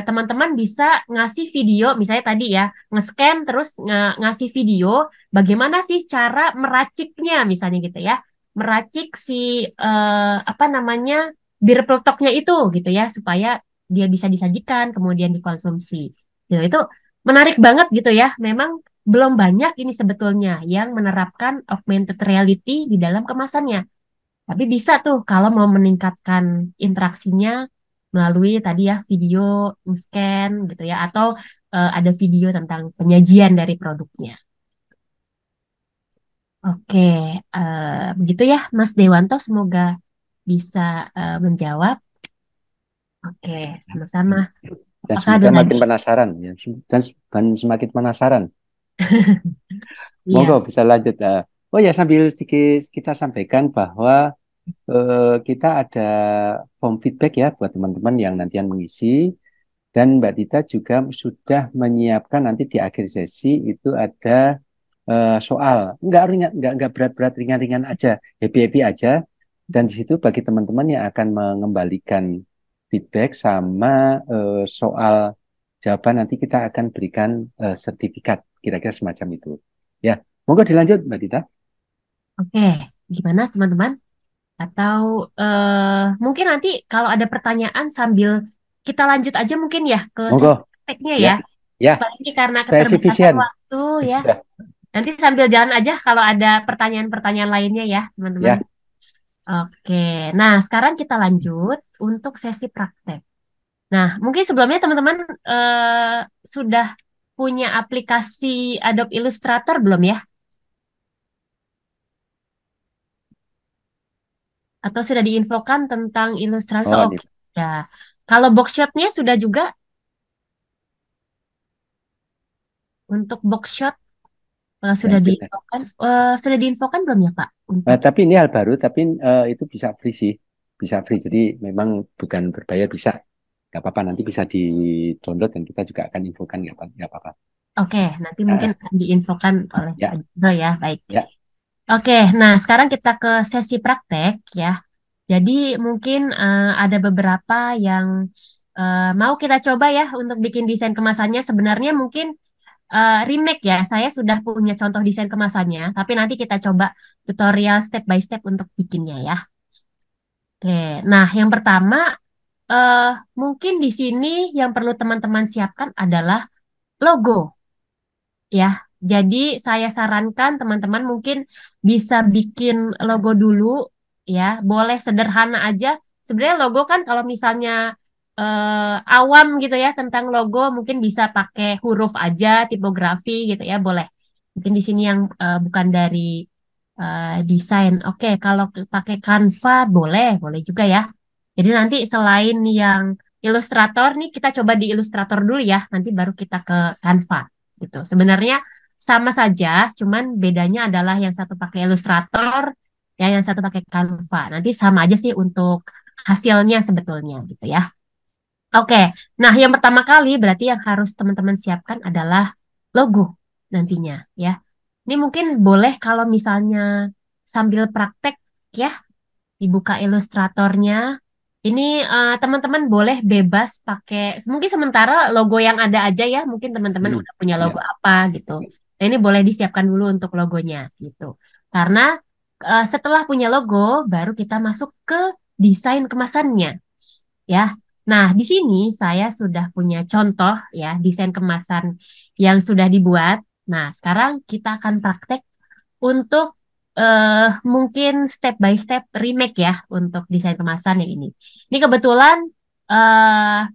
teman-teman bisa ngasih video, misalnya tadi ya, nge-scan terus ngasih video, bagaimana sih cara meraciknya, misalnya gitu ya, meracik si apa namanya bir peletoknya itu, gitu ya, supaya dia bisa disajikan, kemudian dikonsumsi. Gitu. Itu menarik banget gitu ya. Memang belum banyak ini sebetulnya yang menerapkan augmented reality di dalam kemasannya. Tapi bisa tuh kalau mau meningkatkan interaksinya melalui tadi ya video, scan gitu ya, atau ada video tentang penyajian dari produknya. Oke, begitu ya Mas Dewanto, semoga bisa menjawab. Oke, sama-sama. Dan Apakah ada semoga lagi? makin penasaran ya, dan semakin penasaran. Monggo Iya. bisa lanjut. Oh ya, sambil sedikit kita sampaikan bahwa kita ada form feedback ya buat teman-teman yang nantian mengisi. Dan Mbak Dita juga sudah menyiapkan nanti di akhir sesi itu ada soal. Nggak ringan, nggak berat-berat, ringan-ringan aja, happy-happy aja. Dan di situ bagi teman-teman yang akan mengembalikan feedback sama soal jawaban nanti kita akan berikan sertifikat, kira-kira semacam itu. Ya, monggo dilanjut Mbak Dita. Oke, gimana teman-teman? Atau mungkin nanti kalau ada pertanyaan sambil kita lanjut aja mungkin ya ke sesi Monggo. prakteknya ya. Ya, ya, Supaya ini karena keterbatasan spesifisien. waktu ya. Nanti sambil jalan aja kalau ada pertanyaan-pertanyanyaan lainnya ya, teman-teman. Ya, Oke, nah sekarang kita lanjut untuk sesi praktek. Nah, mungkin sebelumnya teman-teman sudah punya aplikasi Adobe Illustrator belum ya? Atau sudah diinfokan tentang Illustrator? oh Oke, ini. ya. Kalau boxshotnya sudah juga untuk boxshot Ya, sudah diinfokan belum ya Pak? Untuk tapi ini hal baru, tapi itu bisa free sih, bisa free. Jadi memang bukan berbayar, bisa. Nggak apa-apa, nanti bisa di-download dan kita juga akan infokan, nggak apa-apa. oke, nanti mungkin Ah, akan diinfokan oleh Pak ya, Jendro ya, baik. ya, Oke, nah sekarang kita ke sesi praktek ya. Jadi mungkin ada beberapa yang mau kita coba ya untuk bikin desain kemasannya. Sebenarnya mungkin remake ya. Saya sudah punya contoh desain kemasannya, tapi nanti kita coba tutorial step by step untuk bikinnya ya. Oke, nah yang pertama eh mungkin di sini yang perlu teman-teman siapkan adalah logo ya. Jadi saya sarankan teman-teman mungkin bisa bikin logo dulu ya. Boleh sederhana aja. Sebenarnya logo kan kalau misalnya awam gitu ya tentang logo mungkin bisa pakai huruf aja, tipografi gitu ya, boleh. Mungkin di sini yang bukan dari desain. Oke, kalau pakai Canva boleh, boleh juga ya. Jadi nanti selain yang Illustrator nih kita coba di Illustrator dulu ya, nanti baru kita ke Canva gitu. Sebenarnya sama saja, cuman bedanya adalah yang satu pakai Illustrator, ya yang satu pakai Canva. Nanti sama aja sih untuk hasilnya sebetulnya gitu ya. Oke, nah yang pertama kali berarti yang harus teman-teman siapkan adalah logo nantinya ya. Ini mungkin boleh kalau misalnya sambil praktek ya, dibuka ilustratornya. Ini teman-teman boleh bebas pakai, mungkin sementara logo yang ada aja ya, mungkin teman-teman hmm, udah punya logo ya, apa gitu. Nah, ini boleh disiapkan dulu untuk logonya gitu. Karena setelah punya logo, baru kita masuk ke desain kemasannya ya. Nah, di sini saya sudah punya contoh ya, desain kemasan yang sudah dibuat. Nah, sekarang kita akan praktek untuk mungkin step by step remake ya untuk desain kemasan yang ini. Ini kebetulan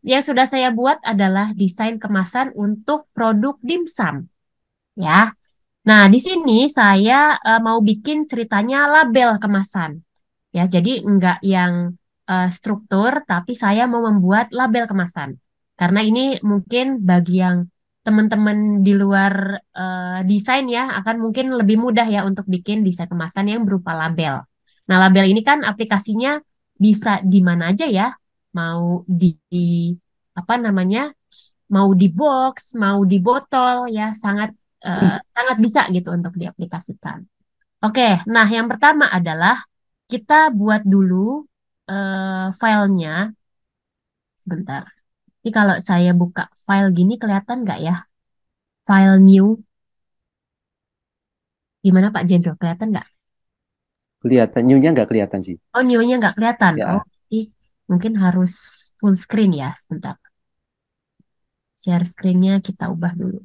yang sudah saya buat adalah desain kemasan untuk produk dimsum ya. Nah, di sini saya mau bikin ceritanya label kemasan ya. Jadi enggak yang struktur, tapi saya mau membuat label kemasan. Karena ini mungkin bagi yang teman-teman di luar desain ya akan mungkin lebih mudah ya untuk bikin desain kemasan yang berupa label. Nah, label ini kan aplikasinya bisa di mana aja ya, mau di apa namanya, mau di box, mau di botol ya, sangat sangat bisa gitu untuk diaplikasikan. Oke, nah yang pertama adalah kita buat dulu filenya sebentar. Ini kalau saya buka file gini kelihatan nggak ya? File new, gimana Pak Jendro? Kelihatan nggak? Kelihatan, new-nya nggak kelihatan sih. Oh, new-nya nggak kelihatan. Oh, Ya, berarti mungkin harus full screen ya. Sebentar. Share screen-nya kita ubah dulu.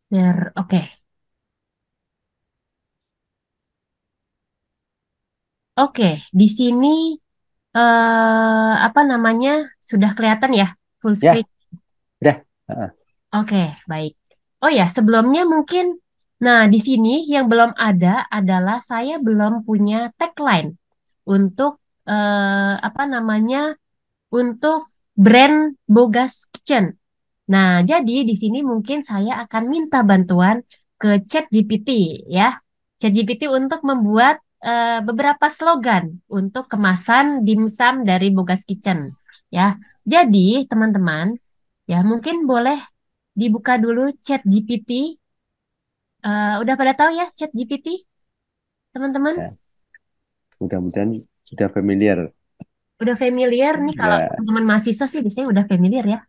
Share, oke. Oke, di sini apa namanya? Sudah kelihatan ya full ya, screen. udah. Heeh. Oke, baik. Oh ya, sebelumnya mungkin, nah di sini yang belum ada adalah saya belum punya tagline untuk apa namanya, untuk brand Bogas Kitchen. Nah, jadi di sini mungkin saya akan minta bantuan ke ChatGPT ya. ChatGPT untuk membuat beberapa slogan untuk kemasan dimsum dari Bogas Kitchen ya. Jadi, teman-teman, ya mungkin boleh dibuka dulu ChatGPT. Udah pada tahu ya ChatGPT, teman-teman? Ya, mudah-mudahan sudah familiar. Udah familiar nih kalau Ya, teman-teman mahasiswa sih biasanya udah familiar ya.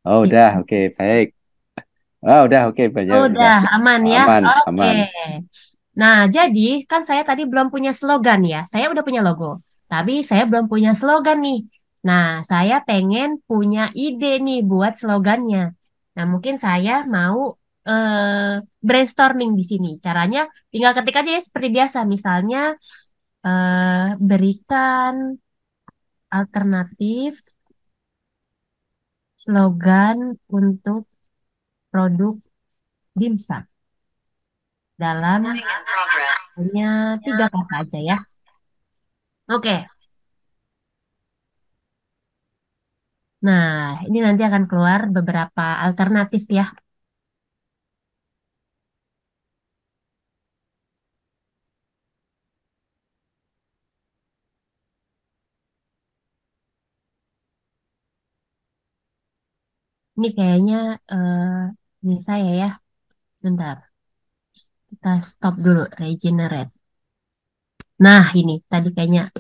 oh udah, oke, baik. Ah, udah, oke, banyak, udah. Udah aman ya. Aman, Oke. aman. Nah, jadi kan saya tadi belum punya slogan ya. Saya udah punya logo, tapi saya belum punya slogan nih. Nah, saya pengen punya ide nih buat slogannya. Nah, mungkin saya mau brainstorming di sini. Caranya tinggal ketik aja ya seperti biasa. Misalnya berikan alternatif slogan untuk produk dimsum dalam hanya 3 kata aja ya. Oke. Nah, ini nanti akan keluar beberapa alternatif ya. Ini kayaknya eh, ini saya ya. Sebentar, kita stop dulu, regenerate. Nah, ini tadi kayaknya.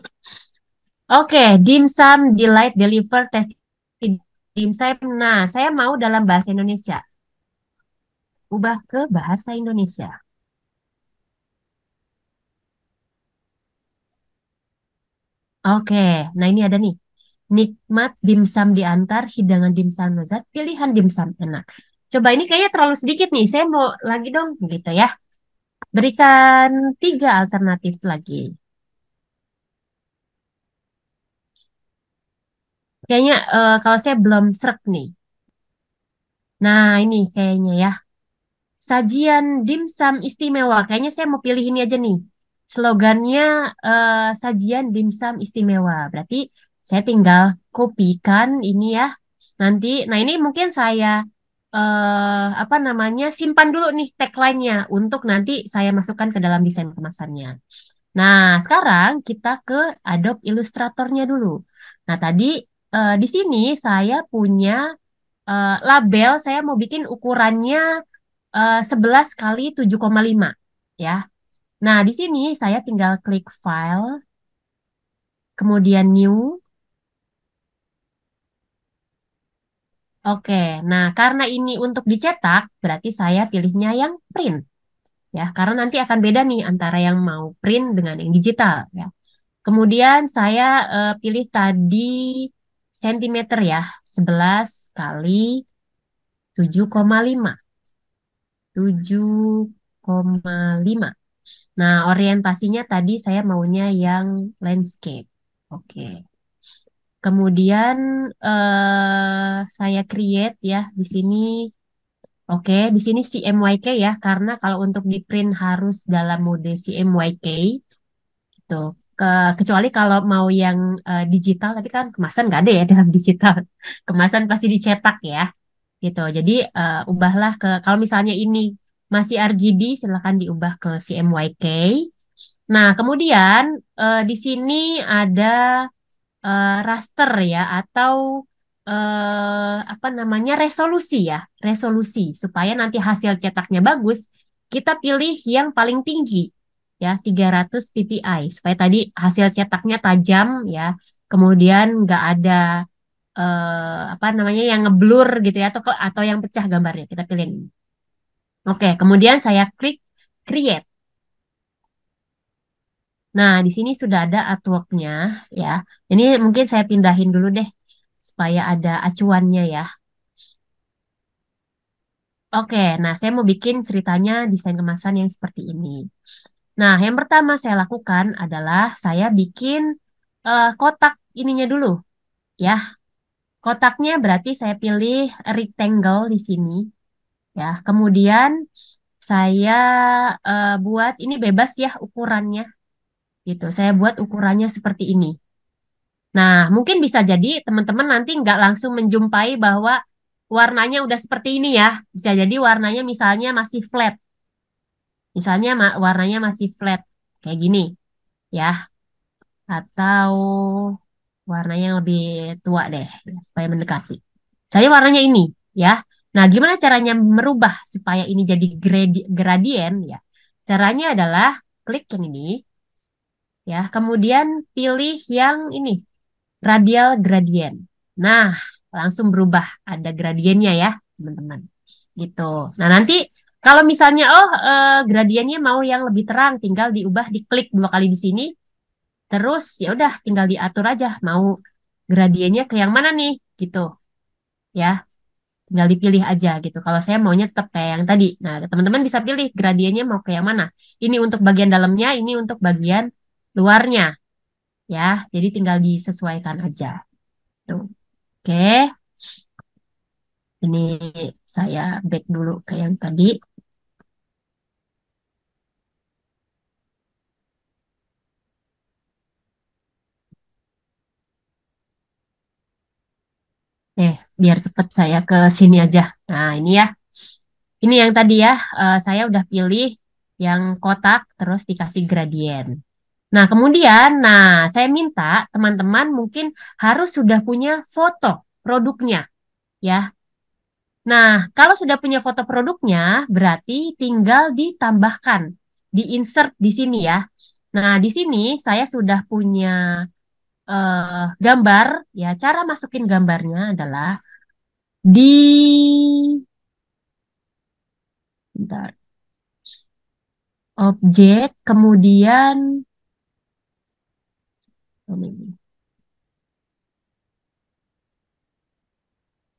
Oke, dimsum delight deliver tasty dimsum. Nah, saya mau dalam bahasa Indonesia. Ubah ke bahasa Indonesia. Oke, nah ini ada nih. Nikmat dimsum diantar, hidangan dimsum lezat, pilihan dimsum enak. Coba ini kayaknya terlalu sedikit nih. Saya mau lagi dong, gitu ya. Berikan 3 alternatif lagi. Kayaknya kalau saya belum srek nih. Nah, ini kayaknya ya. Sajian dimsum istimewa. Kayaknya saya mau pilih ini aja nih. Slogannya sajian dimsum istimewa. Berarti saya tinggal kopikan ini ya. Nanti, nah ini mungkin saya apa namanya, simpan dulu nih tagline-nya untuk nanti saya masukkan ke dalam desain kemasannya. Nah, sekarang kita ke Adobe Illustrator-nya dulu. Nah, tadi di sini saya punya label, saya mau bikin ukurannya 11 kali 7,5 ya. Nah, di sini saya tinggal klik file, kemudian new. Oke, nah karena ini untuk dicetak, berarti saya pilihnya yang print ya, karena nanti akan beda nih antara yang mau print dengan yang digital ya. Kemudian saya pilih tadi sentimeter ya, 11 kali 7,5. 7,5. Nah, orientasinya tadi saya maunya yang landscape. Oke. Kemudian saya create ya di sini. Oke, di sini CMYK ya, karena kalau untuk di print harus dalam mode CMYK gitu. Kecuali kalau mau yang digital, tapi kan kemasan nggak ada ya dalam digital. Kemasan pasti dicetak ya, gitu. Jadi ubahlah kalau misalnya ini masih RGB, silakan diubah ke CMYK. Nah, kemudian di sini ada raster ya atau apa namanya resolusi ya, resolusi supaya nanti hasil cetaknya bagus, kita pilih yang paling tinggi ya 300 ppi supaya tadi hasil cetaknya tajam ya. Kemudian nggak ada apa namanya yang ngeblur gitu ya atau yang pecah gambarnya. Kita pilih ini. Oke, kemudian saya klik create. Nah, di sini sudah ada artwork-nya ya. Ini mungkin saya pindahin dulu deh supaya ada acuannya ya. Oke, nah saya mau bikin ceritanya desain kemasan yang seperti ini. Nah, yang pertama saya lakukan adalah saya bikin kotak ininya dulu ya. Kotaknya berarti saya pilih rectangle di sini ya. Kemudian saya buat ini bebas ya ukurannya gitu. Saya buat ukurannya seperti ini. Nah, mungkin bisa jadi teman-teman nanti nggak langsung menjumpai bahwa warnanya udah seperti ini ya. Bisa jadi warnanya misalnya masih flat. Misalnya warnanya masih flat kayak gini ya. Atau warnanya yang lebih tua deh ya, supaya mendekati. Saya warnanya ini ya. Nah, gimana caranya merubah supaya ini jadi gradien ya? Caranya adalah klik yang ini ya. Kemudian pilih yang ini radial gradient. Nah, langsung berubah ada gradiennya ya, teman-teman. Gitu. Nah, nanti kalau misalnya gradiennya mau yang lebih terang, tinggal diubah, diklik 2 kali di sini, terus ya udah tinggal diatur aja mau gradiennya ke yang mana nih, gitu. Ya, tinggal dipilih aja gitu. Kalau saya maunya tetap kayak yang tadi. Nah, teman-teman bisa pilih gradiennya mau ke yang mana. Ini untuk bagian dalamnya, ini untuk bagian luarnya, ya. Jadi tinggal disesuaikan aja. Tuh. Oke, ini saya back dulu ke yang tadi. Biar cepet saya ke sini aja. Nah, ini ya. Ini yang tadi ya, saya udah pilih yang kotak, terus dikasih gradien. Nah, kemudian, saya minta teman-teman mungkin harus sudah punya foto produknya, ya. Nah, kalau sudah punya foto produknya, berarti tinggal ditambahkan, di-insert di sini ya. Nah, di sini saya sudah punya gambar, ya. Cara masukin gambarnya adalah di, bentar, objek, kemudian,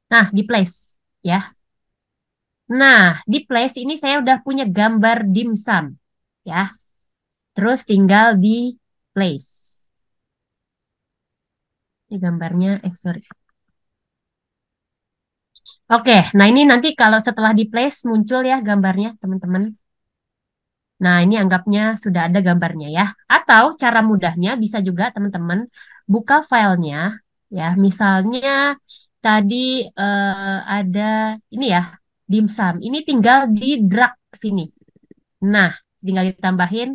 nah, di place, ya. Nah, di place ini saya udah punya gambar dimsum, ya. Terus tinggal di place. Ini gambarnya, sorry. Oke, nah ini nanti kalau setelah di place muncul ya gambarnya, teman-teman. Nah, ini anggapnya sudah ada gambarnya ya. Atau cara mudahnya bisa juga teman-teman buka filenya, ya. Misalnya tadi ada ini ya, dimsum. Ini tinggal di drag ke sini. Nah, tinggal ditambahin.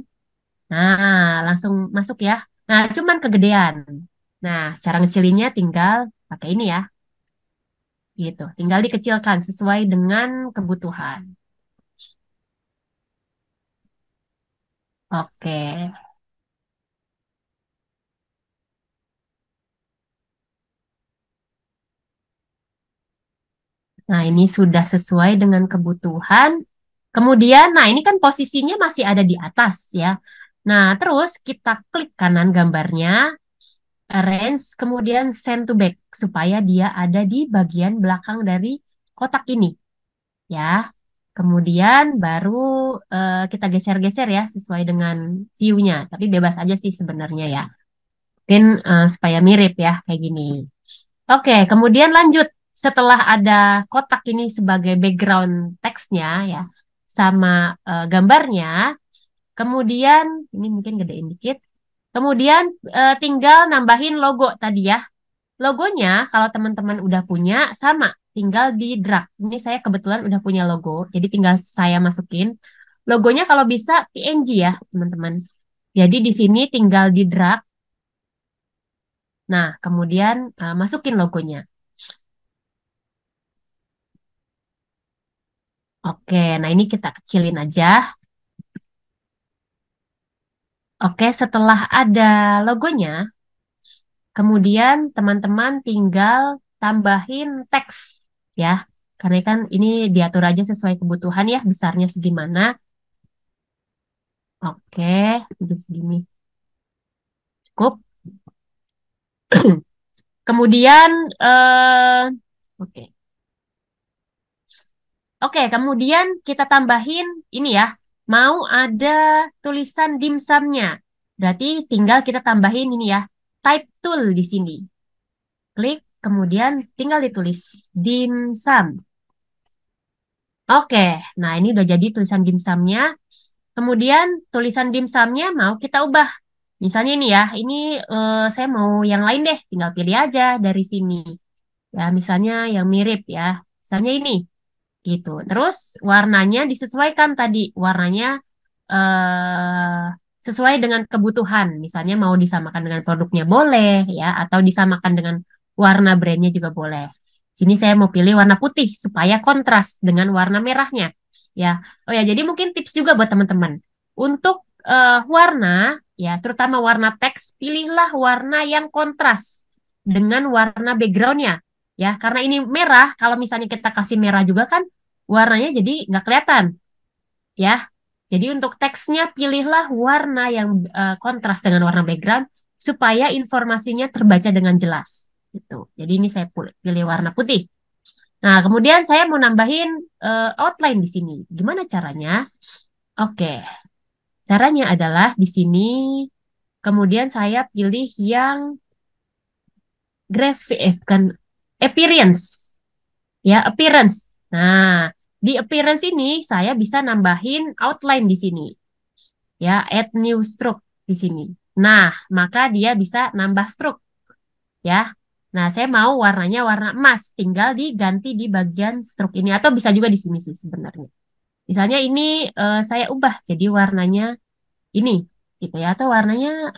Nah, langsung masuk ya. Nah, cuman kegedean. Nah, cara ngecilinnya tinggal pakai ini ya, gitu. Tinggal dikecilkan sesuai dengan kebutuhan. Oke. Nah, ini sudah sesuai dengan kebutuhan. Kemudian, nah ini kan posisinya masih ada di atas ya. Nah, terus kita klik kanan gambarnya, arrange, kemudian send to back supaya dia ada di bagian belakang dari kotak ini ya. Kemudian baru kita geser-geser ya sesuai dengan view-nya. Tapi bebas aja sih sebenarnya ya. Mungkin supaya mirip ya kayak gini. Oke, kemudian lanjut. Setelah ada kotak ini sebagai background teksnya ya, sama gambarnya, kemudian ini mungkin gedein dikit. Kemudian tinggal nambahin logo tadi ya. Logonya kalau teman-teman udah punya sama, tinggal di drag. Ini saya kebetulan udah punya logo, jadi tinggal saya masukin. Logonya kalau bisa PNG ya, teman-teman. Jadi di sini tinggal di drag. Nah, kemudian masukin logonya. Oke, nah ini kita kecilin aja. Oke, setelah ada logonya, kemudian teman-teman tinggal tambahin teks ya. Karena kan ini diatur aja sesuai kebutuhan ya, besarnya segimana. Oke, udah segini. Cukup. Kemudian, oke. Oke, kemudian kita tambahin ini ya. Mau ada tulisan dimsumnya. Berarti tinggal kita tambahin ini ya. Type tool di sini. Klik, kemudian tinggal ditulis dimsum. Oke, nah ini udah jadi tulisan dimsumnya. Kemudian tulisan dimsumnya mau kita ubah. Misalnya ini ya, ini saya mau yang lain deh, tinggal pilih aja dari sini. Ya, misalnya yang mirip ya. Misalnya ini gitu. Terus warnanya disesuaikan tadi. Warnanya eh sesuai dengan kebutuhan. Misalnya mau disamakan dengan produknya boleh ya, atau disamakan dengan warna brandnya juga boleh. Sini saya mau pilih warna putih supaya kontras dengan warna merahnya. Ya. Oh ya, jadi mungkin tips juga buat teman-teman. Untuk warna ya, terutama warna teks, pilihlah warna yang kontras dengan warna backgroundnya ya, karena ini merah. Kalau misalnya kita kasih merah juga kan warnanya jadi nggak kelihatan ya. Jadi untuk teksnya pilihlah warna yang kontras dengan warna background supaya informasinya terbaca dengan jelas gitu. Jadi ini saya pilih warna putih. Nah, kemudian saya mau nambahin outline di sini. Gimana caranya? Oke, caranya adalah di sini kemudian saya pilih yang graphic, bukan appearance. Ya, appearance. Nah, di appearance ini saya bisa nambahin outline di sini. Ya, add new stroke di sini. Nah, maka dia bisa nambah stroke ya. Nah, saya mau warnanya warna emas, tinggal diganti di bagian stroke ini atau bisa juga di sini sih sebenarnya. Misalnya ini saya ubah jadi warnanya ini gitu ya, atau warnanya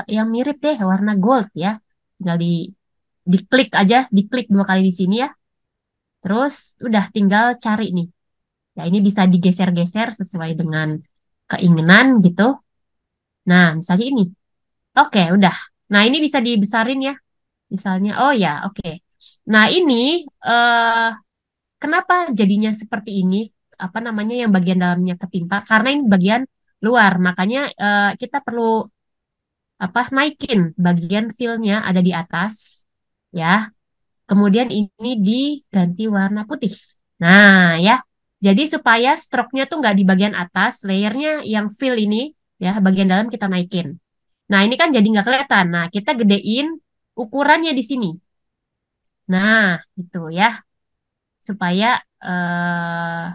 yang mirip deh warna gold ya. Tinggal diklik aja, diklik dua kali di sini ya. Terus udah tinggal cari nih. Ya, ini bisa digeser-geser sesuai dengan keinginan gitu. Nah, misalnya ini. Oke, udah. Nah, ini bisa dibesarin ya. Misalnya, oh ya, oke. Nah, ini eh kenapa jadinya seperti ini? Apa namanya yang bagian dalamnya ketimpa? Karena ini bagian luar. Makanya kita perlu apa naikin bagian fill-nya ada di atas ya. Kemudian ini diganti warna putih. Nah, ya. Jadi supaya stroke-nya tuh nggak di bagian atas, layernya yang fill ini, ya, bagian dalam kita naikin. Nah, ini kan jadi nggak kelihatan. Nah, kita gedein ukurannya di sini. Nah, gitu ya. Supaya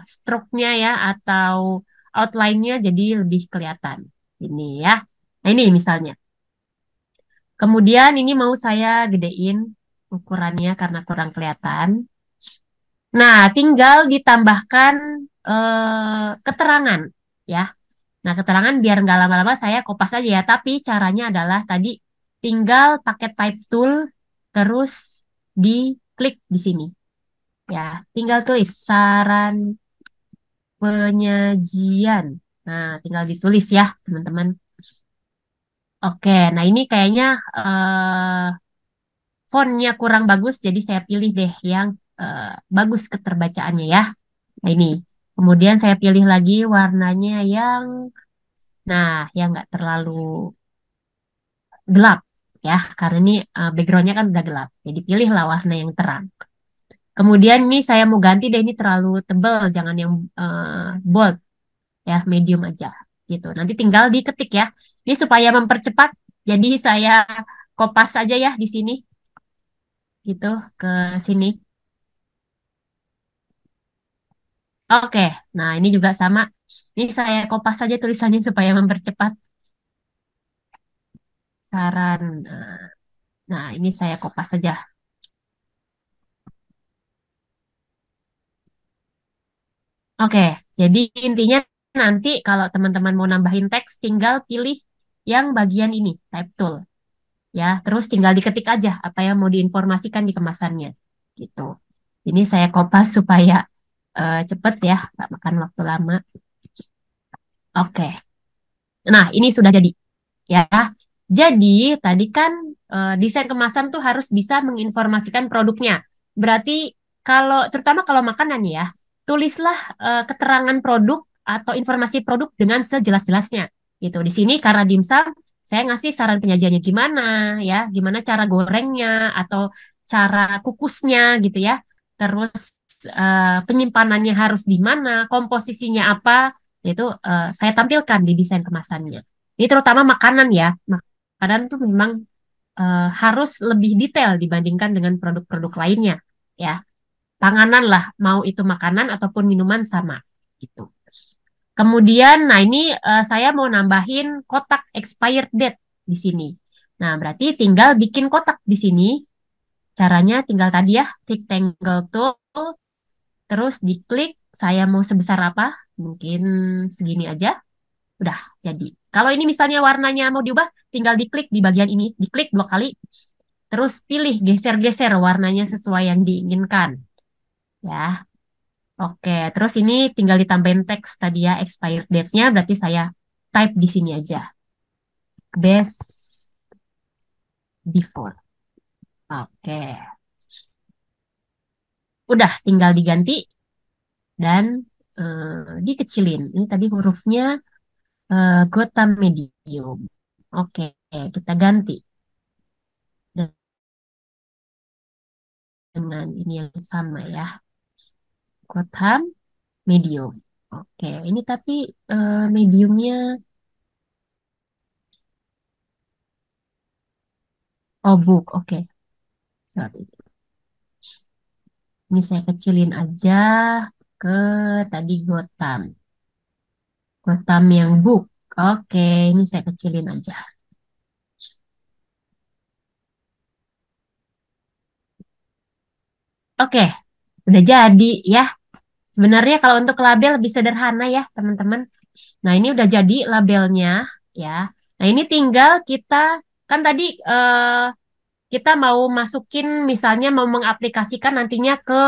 stroke-nya ya atau outline-nya jadi lebih kelihatan. Ini ya. Nah, ini misalnya. Kemudian ini mau saya gedein ukurannya karena kurang kelihatan. Nah, tinggal ditambahkan keterangan ya. Nah, keterangan biar nggak lama-lama saya kopas aja ya. Tapi caranya adalah tadi tinggal pakai type tool terus diklik di sini ya. Tinggal tulis saran penyajian. Nah, tinggal ditulis ya, teman-teman. Oke, nah ini kayaknya fontnya kurang bagus, jadi saya pilih deh yang bagus keterbacaannya ya. Nah ini. Kemudian saya pilih lagi warnanya yang, nah, yang nggak terlalu gelap ya, karena ini backgroundnya kan udah gelap. Jadi pilihlah warna yang terang. Kemudian ini saya mau ganti deh, ini terlalu tebal, jangan yang bold ya, medium aja gitu. Nanti tinggal diketik ya. Ini supaya mempercepat, jadi saya kopas aja ya di sini gitu ke sini. Oke, nah ini juga sama. Ini saya kopas saja tulisannya supaya mempercepat saran. Nah, ini saya kopas saja. Oke, jadi intinya nanti kalau teman-teman mau nambahin teks, tinggal pilih yang bagian ini, type tool. Ya, terus tinggal diketik aja apa yang mau diinformasikan di kemasannya. Gitu. Ini saya kopas supaya cepet ya, nggak makan waktu lama. Oke, nah ini sudah jadi. Ya, jadi tadi kan desain kemasan tuh harus bisa menginformasikan produknya. Berarti kalau terutama kalau makanan ya, tulislah keterangan produk atau informasi produk dengan sejelas-jelasnya. Gitu. Di sini karena dimsum, saya ngasih saran penyajiannya gimana ya, gimana cara gorengnya atau cara kukusnya gitu ya. Terus penyimpanannya harus di mana, komposisinya apa, itu saya tampilkan di desain kemasannya. Ini terutama makanan ya. Makanan tuh memang harus lebih detail dibandingkan dengan produk-produk lainnya ya. Panganan lah, mau itu makanan ataupun minuman sama gitu. Kemudian, nah ini saya mau nambahin kotak expired date di sini. Nah, berarti tinggal bikin kotak di sini. Caranya tinggal tadi ya, rectangle tool, terus diklik, saya mau sebesar apa? Mungkin segini aja. Udah jadi. Kalau ini misalnya warnanya mau diubah, tinggal diklik di bagian ini, diklik 2 kali, terus pilih geser-geser warnanya sesuai yang diinginkan. Ya, oke. Terus ini tinggal ditambahin teks tadi ya, expired date-nya, berarti saya type di sini aja. Best before. Oke. Udah, tinggal diganti dan dikecilin. Ini tadi hurufnya Gotham Medium. Oke, kita ganti dengan ini yang sama ya. Gotham medium. Oke, ini tapi mediumnya oh book. Oke, sorry. Ini saya kecilin aja ke tadi Gotham. Gotham yang book. Oke, ini saya kecilin aja. Oke, udah jadi ya. Sebenarnya kalau untuk label lebih sederhana ya, teman-teman. Nah, ini udah jadi labelnya ya. Nah, ini tinggal kita kan tadi kita mau masukin misalnya mau mengaplikasikan nantinya ke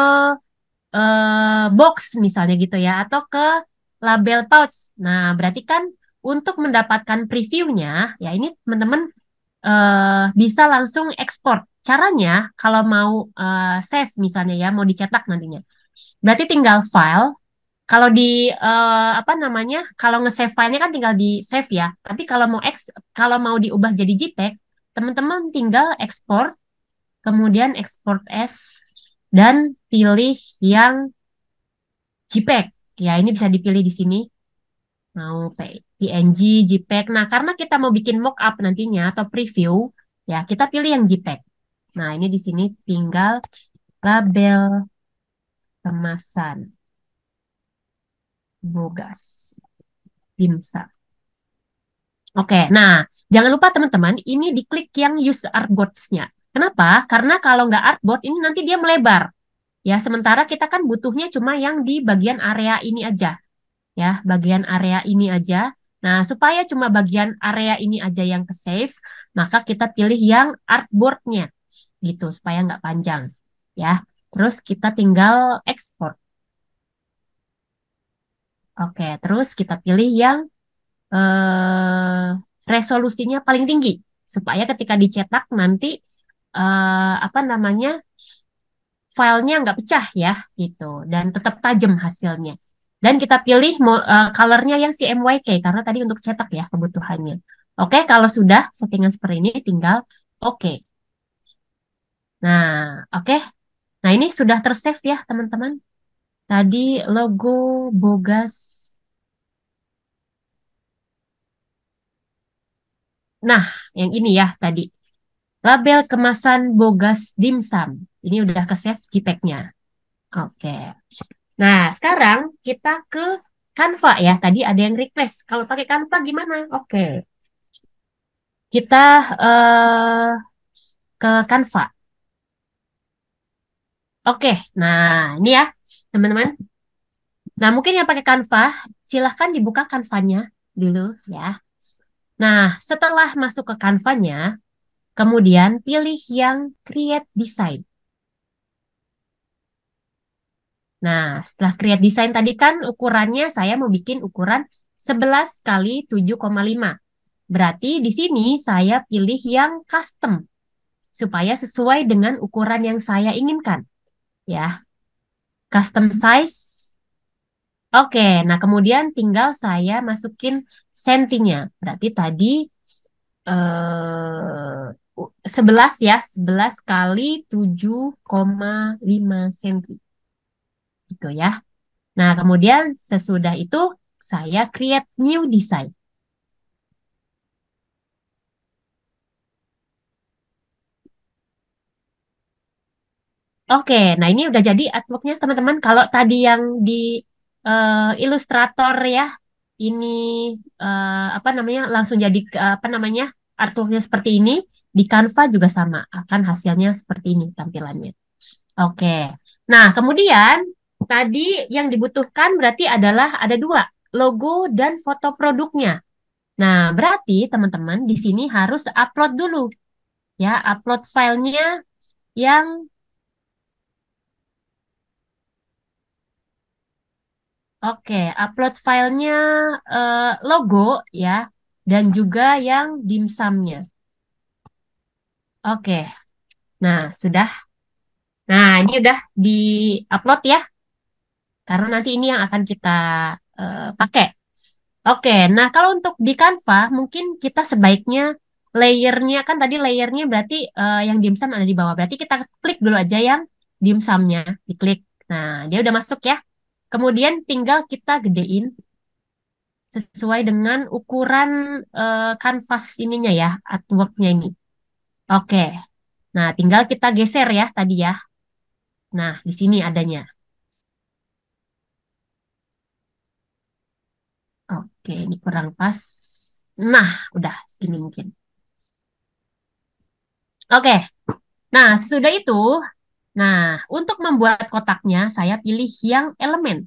box misalnya gitu ya atau ke label pouch. Nah, berarti kan untuk mendapatkan previewnya ya ini teman-teman bisa langsung ekspor. Caranya kalau mau save misalnya ya mau dicetak nantinya. Berarti tinggal file. Kalau di apa namanya? Kalau nge-save filenya kan tinggal di save ya. Tapi kalau mau diubah jadi JPEG, teman-teman tinggal ekspor kemudian export as, dan pilih yang JPEG. Ya, ini bisa dipilih di sini. Mau PNG, JPEG. Nah, karena kita mau bikin mockup nantinya atau preview, ya kita pilih yang JPEG. Nah, ini di sini tinggal label kemasan bogas dimsum. Oke, nah jangan lupa teman-teman, ini diklik yang use artboards-nya. Kenapa? Karena kalau nggak artboard, ini nanti dia melebar. Ya, sementara kita kan butuhnya cuma yang di bagian area ini aja, ya, bagian area ini aja. Nah, supaya cuma bagian area ini aja yang ke save, maka kita pilih yang artboard-nya, gitu, supaya nggak panjang, ya. Terus kita tinggal export. Oke, terus kita pilih yang resolusinya paling tinggi, supaya ketika dicetak nanti apa namanya filenya nggak pecah ya gitu dan tetap tajam hasilnya. Dan kita pilih colornya yang CMYK karena tadi untuk cetak ya kebutuhannya. Oke, kalau sudah settingan seperti ini tinggal oke. Nah, oke. Nah, ini sudah tersave ya, teman-teman. Tadi logo Bogas. Nah, yang ini ya tadi. Label kemasan Bogas Dimsum. Ini udah ke save JPEG-nya. Oke. Nah, sekarang kita ke Canva ya. Tadi ada yang request. Kalau pakai Canva gimana? Oke. Kita ke Canva. Oke. Nah, ini ya, teman-teman. Nah, mungkin yang pakai Canva, silahkan dibuka Canva-nya dulu ya. Nah, setelah masuk ke Canva-nya, kemudian pilih yang Create Design. Nah, setelah Create Design tadi kan ukurannya saya mau bikin ukuran 11 kali 7,5. Berarti di sini saya pilih yang custom supaya sesuai dengan ukuran yang saya inginkan. Ya, custom size. Oke, nah kemudian tinggal saya masukin sentinya. Berarti tadi 11 ya, 11 kali 7,5 senti. Gitu ya. Nah, kemudian sesudah itu saya create new design. Oke, nah ini udah jadi artworknya teman-teman. Kalau tadi yang di Illustrator ya, ini apa namanya langsung jadi apa namanya artworknya seperti ini. Di Canva juga sama, akan hasilnya seperti ini tampilannya. Oke, nah kemudian tadi yang dibutuhkan berarti adalah ada dua, logo dan foto produknya. Nah, berarti teman-teman di sini harus upload dulu ya, upload filenya yang oke, upload filenya logo ya, dan juga yang dimsumnya. Oke, nah sudah. Nah ini udah di-upload ya, karena nanti ini yang akan kita pakai. Oke, nah kalau untuk di Canva mungkin kita sebaiknya layernya kan tadi layernya berarti yang dimsum ada di bawah. Berarti kita klik dulu aja yang dimsumnya, diklik. Nah dia udah masuk ya. Kemudian tinggal kita gedein sesuai dengan ukuran kanvas ininya ya, artworknya ini. Oke, nah tinggal kita geser ya tadi ya. Nah, di sini adanya. Oke, ini kurang pas. Nah, udah segini mungkin. Oke, nah sudah itu. Nah, untuk membuat kotaknya, saya pilih yang elemen.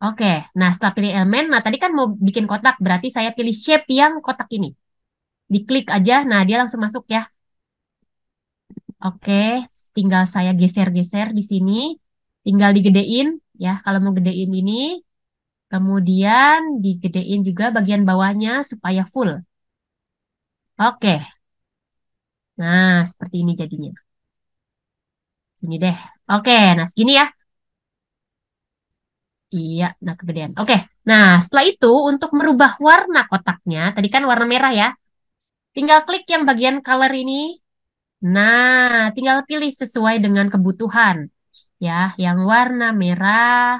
Oke, nah setelah pilih elemen, nah tadi kan mau bikin kotak, berarti saya pilih shape yang kotak ini. Diklik aja, nah dia langsung masuk ya. Oke, tinggal saya geser-geser di sini. Tinggal digedein ya. Kalau mau gedein ini, kemudian digedein juga bagian bawahnya supaya full. Oke, nah seperti ini jadinya. Sini deh. Oke, nah segini ya. Iya, nah kegedean. Oke, nah setelah itu untuk merubah warna kotaknya, tadi kan warna merah ya. Tinggal klik yang bagian color ini. Nah, tinggal pilih sesuai dengan kebutuhan ya, yang warna merah.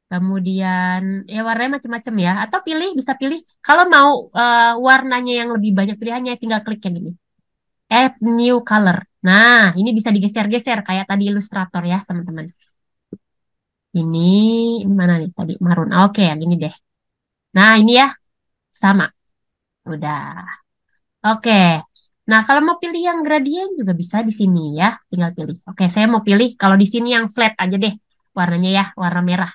Kemudian ya warnanya macam-macam ya. Atau pilih bisa pilih kalau mau warnanya yang lebih banyak pilihannya tinggal klik yang ini. Add new color. Nah, ini bisa digeser-geser kayak tadi Illustrator ya, teman-teman. Ini mana nih tadi marun. Oke, yang ini deh. Nah, ini ya sama. Udah. Oke. Nah, kalau mau pilih yang gradien juga bisa di sini ya. Tinggal pilih. Oke, saya mau pilih kalau di sini yang flat aja deh. Warnanya ya, warna merah.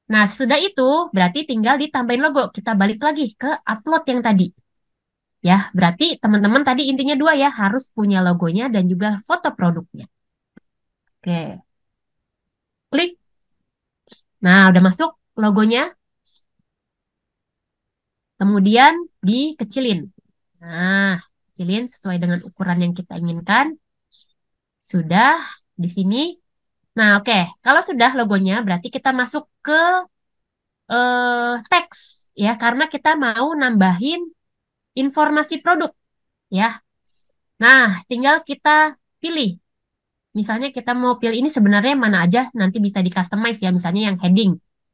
Nah, sudah itu berarti tinggal ditambahin logo. Kita balik lagi ke upload yang tadi. Ya, berarti teman-teman tadi intinya dua ya, harus punya logonya dan juga foto produknya. Oke, klik. Nah, udah masuk logonya. Kemudian dikecilin. Nah, kecilin sesuai dengan ukuran yang kita inginkan. Sudah di sini. Nah, oke. Kalau sudah logonya, berarti kita masuk ke teks ya, karena kita mau nambahin informasi produk ya. Nah, tinggal kita pilih. Misalnya kita mau pilih ini sebenarnya mana aja nanti bisa di customize ya. Misalnya yang heading.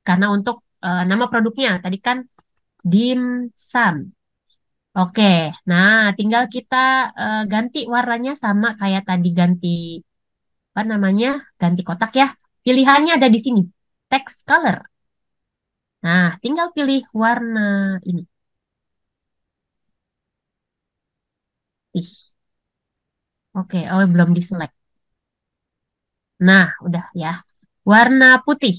Karena untuk nama produknya tadi kan dimsum. Oke, nah tinggal kita ganti warnanya sama kayak tadi ganti apa namanya ganti kotak ya. Pilihannya ada di sini, text color. Nah, tinggal pilih warna ini. Ih, oke, oh belum di select. Nah, udah ya. Warna putih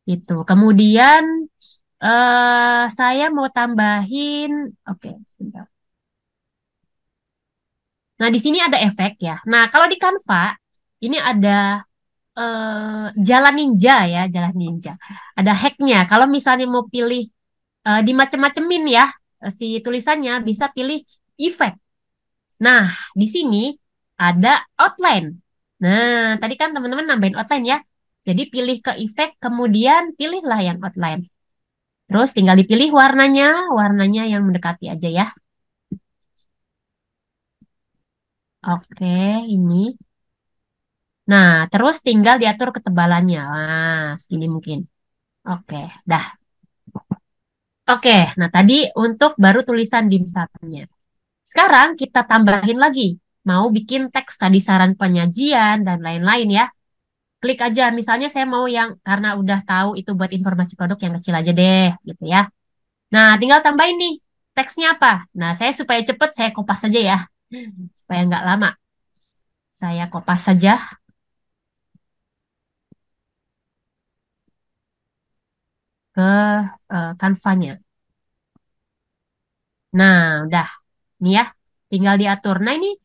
itu. Kemudian saya mau tambahin, oke, sebentar. Nah, di sini ada efek ya. Nah, kalau di Canva ini ada jalan ninja ya, jalan ninja. Ada hacknya. Kalau misalnya mau pilih dimacem-macemin ya si tulisannya bisa pilih efek. Nah, di sini ada outline. Nah, tadi kan teman-teman nambahin outline ya. Jadi pilih ke efek, kemudian pilihlah yang outline. Terus tinggal dipilih warnanya, warnanya yang mendekati aja ya. Oke, ini. Nah, terus tinggal diatur ketebalannya. Nah, segini mungkin. Oke, dah. Oke, nah tadi untuk baru tulisan dimsumnya. Sekarang kita tambahin lagi. Mau bikin teks tadi saran penyajian dan lain-lain ya. Klik aja, misalnya saya mau yang karena udah tahu itu buat informasi produk yang kecil aja deh, gitu ya. Nah, tinggal tambahin nih teksnya apa. Nah, saya supaya cepet saya kopas saja ya, supaya nggak lama. Saya kopas saja ke kanvanya. Nah, udah. Nih ya, tinggal diatur. Nah, ini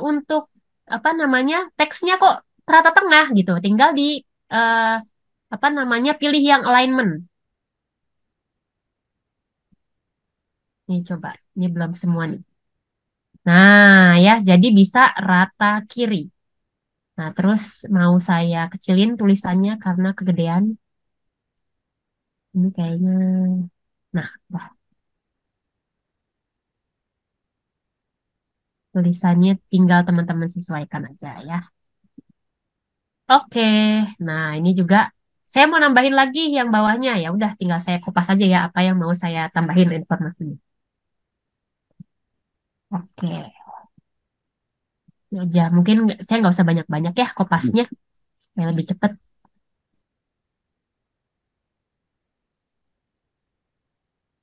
untuk apa namanya teksnya kok rata tengah gitu. Tinggal di eh, apa namanya pilih yang alignment. Nih coba, ini belum semua nih. Nah ya, jadi bisa rata kiri. Nah terus mau saya kecilin tulisannya karena kegedean. Ini kayaknya, nah, wah, tulisannya tinggal teman-teman sesuaikan aja ya. Oke, nah ini juga saya mau nambahin lagi yang bawahnya ya. Udah, tinggal saya kupas aja ya apa yang mau saya tambahin informasinya. Oke. Aja. Mungkin saya nggak usah banyak-banyak ya kopasnya supaya lebih cepat.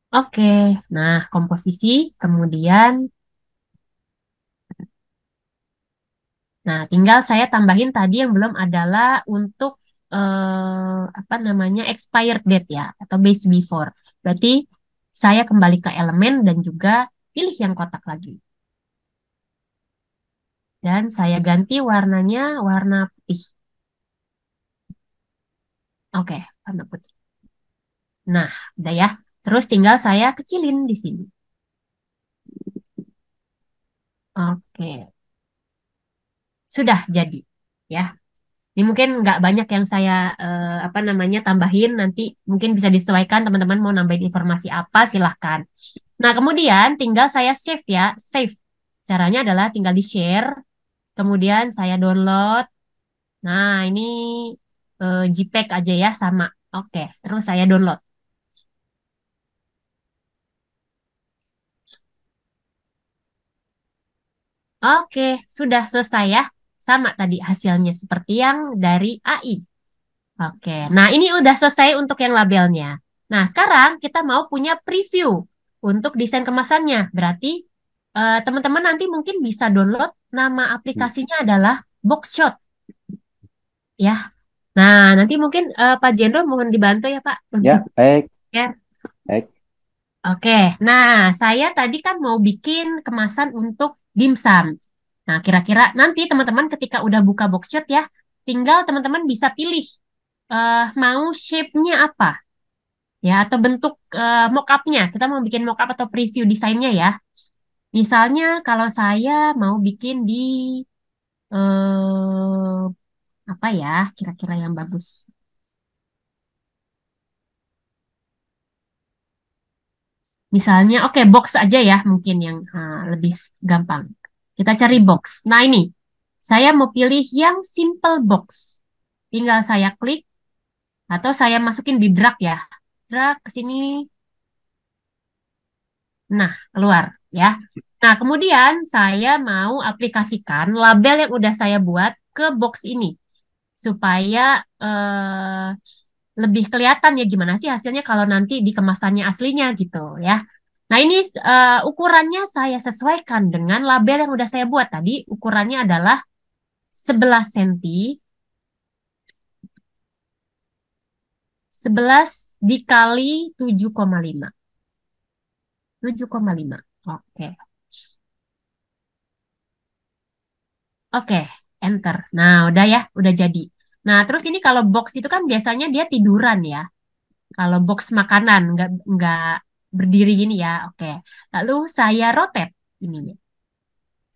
Oke, nah komposisi, kemudian, nah tinggal saya tambahin tadi yang belum adalah untuk apa namanya expired date ya atau base before. Berarti saya kembali ke elemen dan juga pilih yang kotak lagi. Dan saya ganti warnanya warna putih. Oke, warna putih. Nah, udah ya. Terus tinggal saya kecilin di sini. Oke, sudah jadi. Ya. Ini mungkin nggak banyak yang saya apa namanya tambahin nanti mungkin bisa disesuaikan teman-teman mau nambahin informasi apa silahkan. Nah kemudian tinggal saya save ya, save. Caranya adalah tinggal di share, kemudian saya download. Nah ini JPEG aja ya sama. Oke, terus saya download. Oke, sudah selesai ya. Sama tadi hasilnya seperti yang dari AI. Oke, nah ini udah selesai untuk yang labelnya. Nah, sekarang kita mau punya preview untuk desain kemasannya. Berarti teman-teman nanti mungkin bisa download nama aplikasinya adalah Boxshot ya. Nah, nanti mungkin Pak Jendro mohon dibantu ya Pak untuk Ya, baik, share. baik. Oke, nah saya tadi kan mau bikin kemasan untuk dimsum. Nah, kira-kira nanti teman-teman ketika udah buka Boxshot ya, tinggal teman-teman bisa pilih mau shape-nya apa. Ya atau bentuk mock-up-nya. Kita mau bikin mock-up atau preview desainnya ya. Misalnya kalau saya mau bikin di eh, apa ya kira-kira yang bagus. Misalnya oke box aja ya mungkin yang lebih gampang. Kita cari box. Nah, ini saya mau pilih yang simple box. Tinggal saya klik atau saya masukin di drag ya. Drag ke sini. Nah, keluar ya. Nah, kemudian saya mau aplikasikan label yang udah saya buat ke box ini supaya lebih kelihatan ya gimana sih hasilnya kalau nanti di kemasannya aslinya gitu ya. Nah, ini ukurannya saya sesuaikan dengan label yang udah saya buat tadi. Ukurannya adalah 11 cm, 11 dikali 7,5. 7,5. Oke. Oke, enter. Nah, udah ya, udah jadi. Nah, terus ini kalau box itu kan biasanya dia tiduran ya. Kalau box makanan nggak berdiri gini ya. Oke. Lalu saya rotate ininya.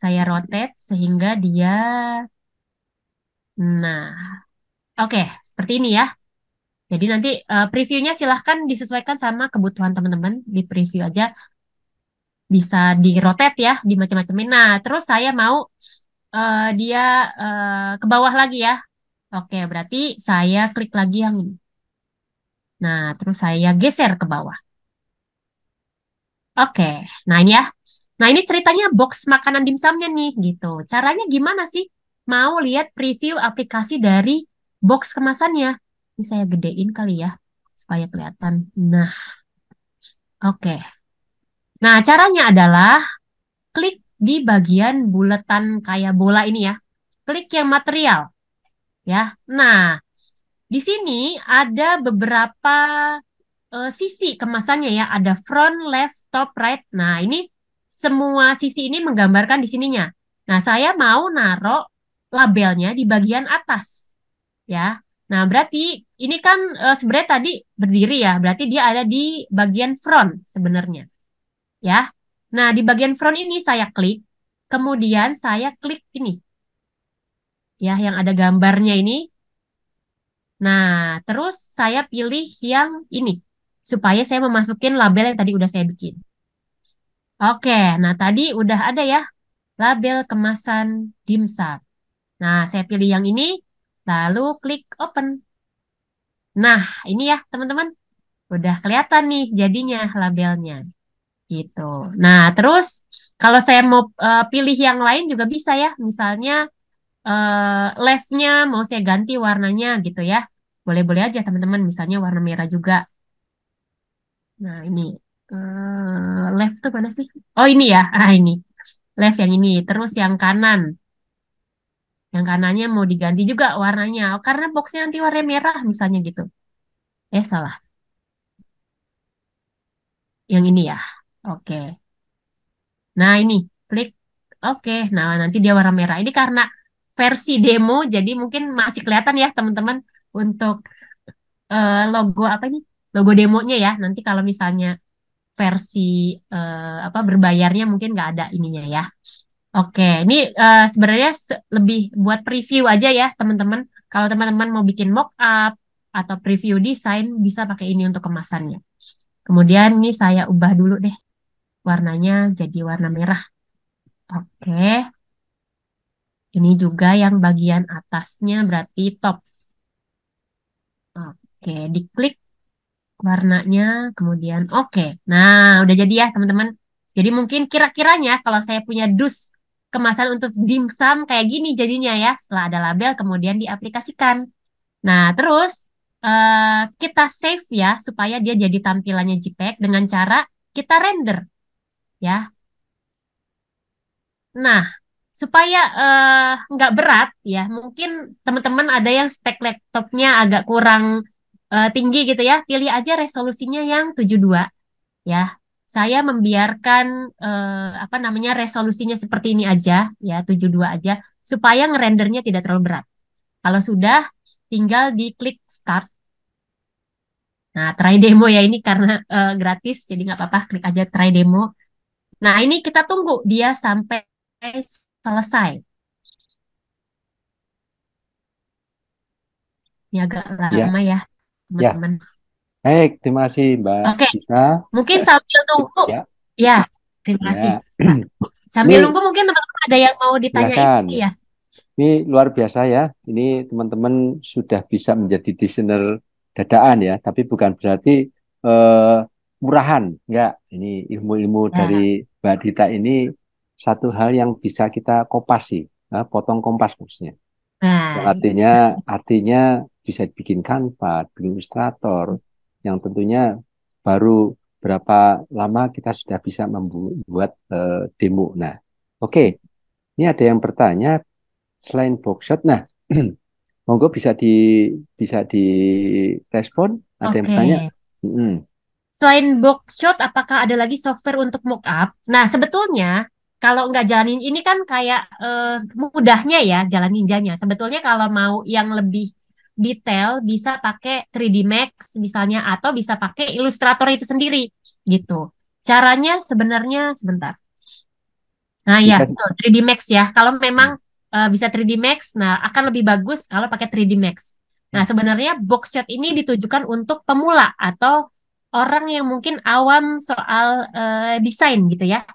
Saya rotate sehingga dia, nah, oke, seperti ini ya. Jadi nanti previewnya silahkan disesuaikan sama kebutuhan teman-teman. Di preview aja bisa di rotate ya, di macam-macamin. Nah, terus saya mau dia ke bawah lagi ya. Oke, berarti saya klik lagi yang ini. Nah, terus saya geser ke bawah. Oke, nah ini ya. Nah, ini ceritanya box makanan dimsumnya nih, gitu. Caranya gimana sih? Mau lihat preview aplikasi dari box kemasannya. Ini saya gedein kali ya, supaya kelihatan. Nah, oke. Nah, caranya adalah klik di bagian buletan kayak bola ini ya. Klik yang material, ya. Nah, di sini ada beberapa sisi kemasannya ya, ada front, left, top, right. Nah, ini semua sisi ini menggambarkan di sininya. Nah, saya mau naruh labelnya di bagian atas, ya. Nah, berarti ini kan sebenarnya tadi berdiri ya, berarti dia ada di bagian front sebenarnya, ya. Nah, di bagian front ini saya klik, kemudian saya klik ini, ya, yang ada gambarnya ini. Nah, terus saya pilih yang ini, supaya saya memasukin label yang tadi udah saya bikin. Oke, nah tadi udah ada ya label kemasan dimsum. Nah, saya pilih yang ini, lalu klik open. Nah, ini ya teman-teman, udah kelihatan nih jadinya labelnya gitu. Nah, terus kalau saya mau pilih yang lain juga bisa ya, misalnya left-nya mau saya ganti warnanya gitu ya. Boleh-boleh aja teman-teman, misalnya warna merah juga. Nah, ini left tuh mana sih? Oh, ini ya. Ah, ini. Left yang ini. Terus yang kanan. Yang kanannya mau diganti juga warnanya. Oh, karena boxnya nanti warna merah misalnya gitu. Salah. Yang ini ya. Oke. Nah, ini. Klik. Oke. Nah, nanti dia warna merah. Ini karena versi demo, jadi mungkin masih kelihatan ya teman-teman untuk logo apa ini? Logo demonya ya. Nanti kalau misalnya versi apa berbayarnya mungkin nggak ada ininya ya. Oke, ini sebenarnya lebih buat preview aja ya teman-teman. Kalau teman-teman mau bikin mock up atau preview desain bisa pakai ini untuk kemasannya. Kemudian ini saya ubah dulu deh warnanya jadi warna merah. Oke, ini juga yang bagian atasnya berarti top. Oke, diklik warnanya, kemudian oke. Nah, udah jadi ya teman-teman. Jadi mungkin kira-kiranya kalau saya punya dus kemasan untuk dimsum kayak gini jadinya ya. Setelah ada label kemudian diaplikasikan. Nah, terus kita save ya supaya dia jadi tampilannya JPEG dengan cara kita render ya. Nah, supaya nggak berat ya, mungkin teman-teman ada yang spek laptopnya agak kurang tinggi gitu ya, pilih aja resolusinya yang 72 ya. Saya membiarkan apa namanya resolusinya seperti ini aja ya, 72 aja supaya ngerendernya tidak terlalu berat. Kalau sudah tinggal diklik start. Nah, try demo ya ini karena gratis jadi nggak apa-apa, klik aja try demo. Nah, ini kita tunggu dia sampai selesai. Ini agak Ya, lama ya, ya. teman-teman. Baik, terima kasih Mbak Oke, Gita. mungkin sambil tunggu Ya, ya. Terima kasih, ya. Pak. Sambil Ini nunggu mungkin teman-teman ada yang mau ditanyain silakan. ya. Ini luar biasa ya. Ini teman-teman sudah bisa menjadi desainer dadaan ya. Tapi bukan berarti eh, murahan. Enggak. Ini ilmu-ilmu dari Ya. Mbak Dita ini satu hal yang bisa kita kopas sih. Nah, potong kompas maksudnya. Yang Nah, artinya bisa bikin Canva, bikin Illustrator, yang tentunya baru berapa lama kita sudah bisa membuat demo. Nah, oke. Ini ada yang bertanya selain boxshot. Nah, monggo bisa direspon. Ada yang oke. bertanya. Mm-mm. Selain boxshot, apakah ada lagi software untuk mockup? Nah, sebetulnya kalau nggak jalanin ini kan kayak mudahnya ya jalan ninjanya. Sebetulnya kalau mau yang lebih detail bisa pakai 3D Max misalnya atau bisa pakai Illustrator itu sendiri gitu. Caranya sebenarnya sebentar. Nah ya, Bisa. betul, 3D Max ya. Kalau memang bisa 3D Max, nah akan lebih bagus kalau pakai 3D Max. Nah, sebenarnya box shot ini ditujukan untuk pemula atau orang yang mungkin awam soal desain gitu ya.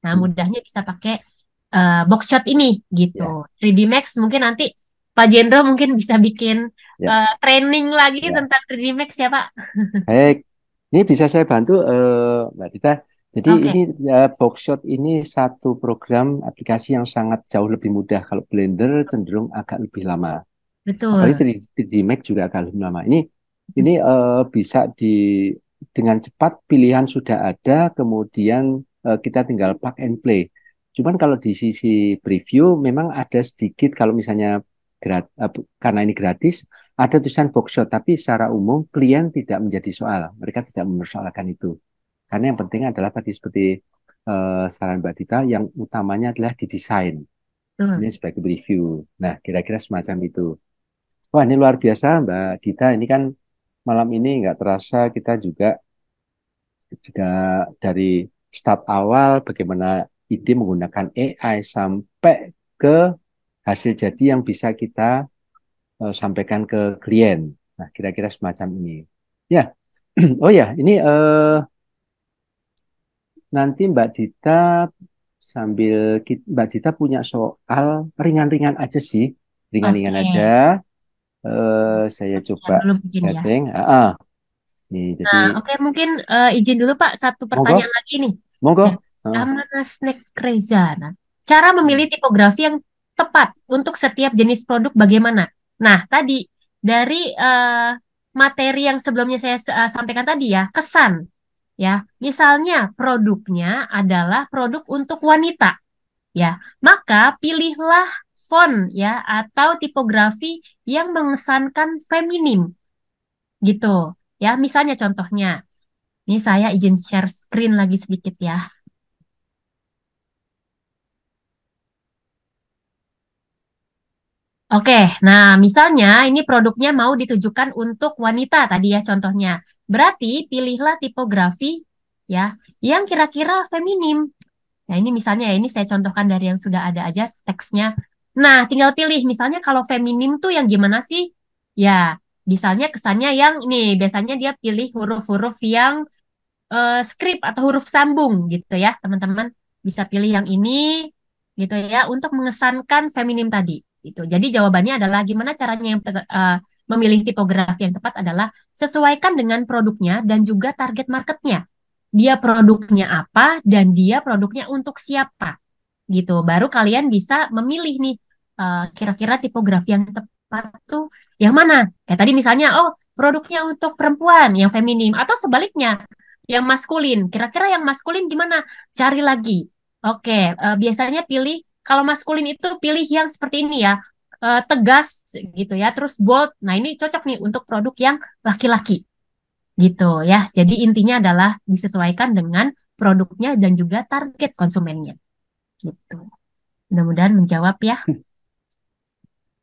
Nah, mudahnya bisa pakai box shot ini Ya, gitu. 3D Max mungkin nanti Pak Jendro mungkin bisa bikin ya, training lagi ya. tentang 3D Max ya, Pak. Baik, ini bisa saya bantu, Mbak Dita. Jadi ini Oke, Boxshot ini satu program aplikasi yang sangat jauh lebih mudah. Kalau Blender cenderung agak lebih lama. Apalagi betul. 3D Max juga agak lebih lama. Ini bisa dengan cepat pilihan sudah ada, kemudian kita tinggal plug and play. Cuman kalau di sisi preview memang ada sedikit kalau misalnya karena ini gratis ada tulisan bookshot, tapi secara umum klien tidak menjadi soal. Mereka tidak mempersoalkan itu. Karena yang penting adalah tadi seperti saran Mbak Dita, yang utamanya adalah di desain. Ini Betul. sebagai review. Nah, kira-kira semacam itu. Wah, ini luar biasa Mbak Dita. Ini kan malam ini nggak terasa kita juga dari start awal bagaimana ide menggunakan AI sampai ke hasil jadi yang bisa kita sampaikan ke klien. Nah, kira-kira semacam ini. Ya, oh ya, ini nanti Mbak Dita Mbak Dita punya soal ringan-ringan aja sih, ringan-ringan Oke. aja. Saya Siap coba dulu mungkin ya. setting. Nih, jadi Nah, oke mungkin izin dulu Pak satu monggo, pertanyaan lagi nih monggo. dari Amana Snack Reza. Nah, cara memilih tipografi yang tepat untuk setiap jenis produk bagaimana? Nah, tadi dari materi yang sebelumnya saya sampaikan tadi ya, kesan ya. Misalnya produknya adalah produk untuk wanita ya, maka pilihlah font ya atau tipografi yang mengesankan feminim gitu. Ya, misalnya contohnya. Ini saya izin share screen lagi sedikit ya. Oke, nah misalnya ini produknya mau ditujukan untuk wanita tadi ya contohnya. Berarti pilihlah tipografi ya yang kira-kira feminim. Nah ini misalnya ya ini saya contohkan dari yang sudah ada aja teksnya. Nah tinggal pilih misalnya kalau feminim tuh yang gimana sih? Ya, misalnya kesannya yang ini biasanya dia pilih huruf-huruf yang skrip atau huruf sambung gitu ya, teman-teman. Bisa pilih yang ini gitu ya untuk mengesankan feminim tadi. Gitu. Jadi jawabannya adalah gimana caranya memilih tipografi yang tepat adalah sesuaikan dengan produknya dan juga target marketnya. Dia produknya apa dan dia produknya untuk siapa gitu. Baru kalian bisa memilih nih kira-kira tipografi yang tepat tuh yang mana. Kayak tadi misalnya, oh produknya untuk perempuan yang feminim atau sebaliknya yang maskulin. Kira-kira yang maskulin gimana? Cari lagi. Oke, biasanya pilih kalau maskulin itu pilih yang seperti ini ya, tegas gitu ya, terus bold. Nah ini cocok nih untuk produk yang laki-laki gitu ya. Jadi intinya adalah disesuaikan dengan produknya dan juga target konsumennya gitu. Mudah-mudahan menjawab ya.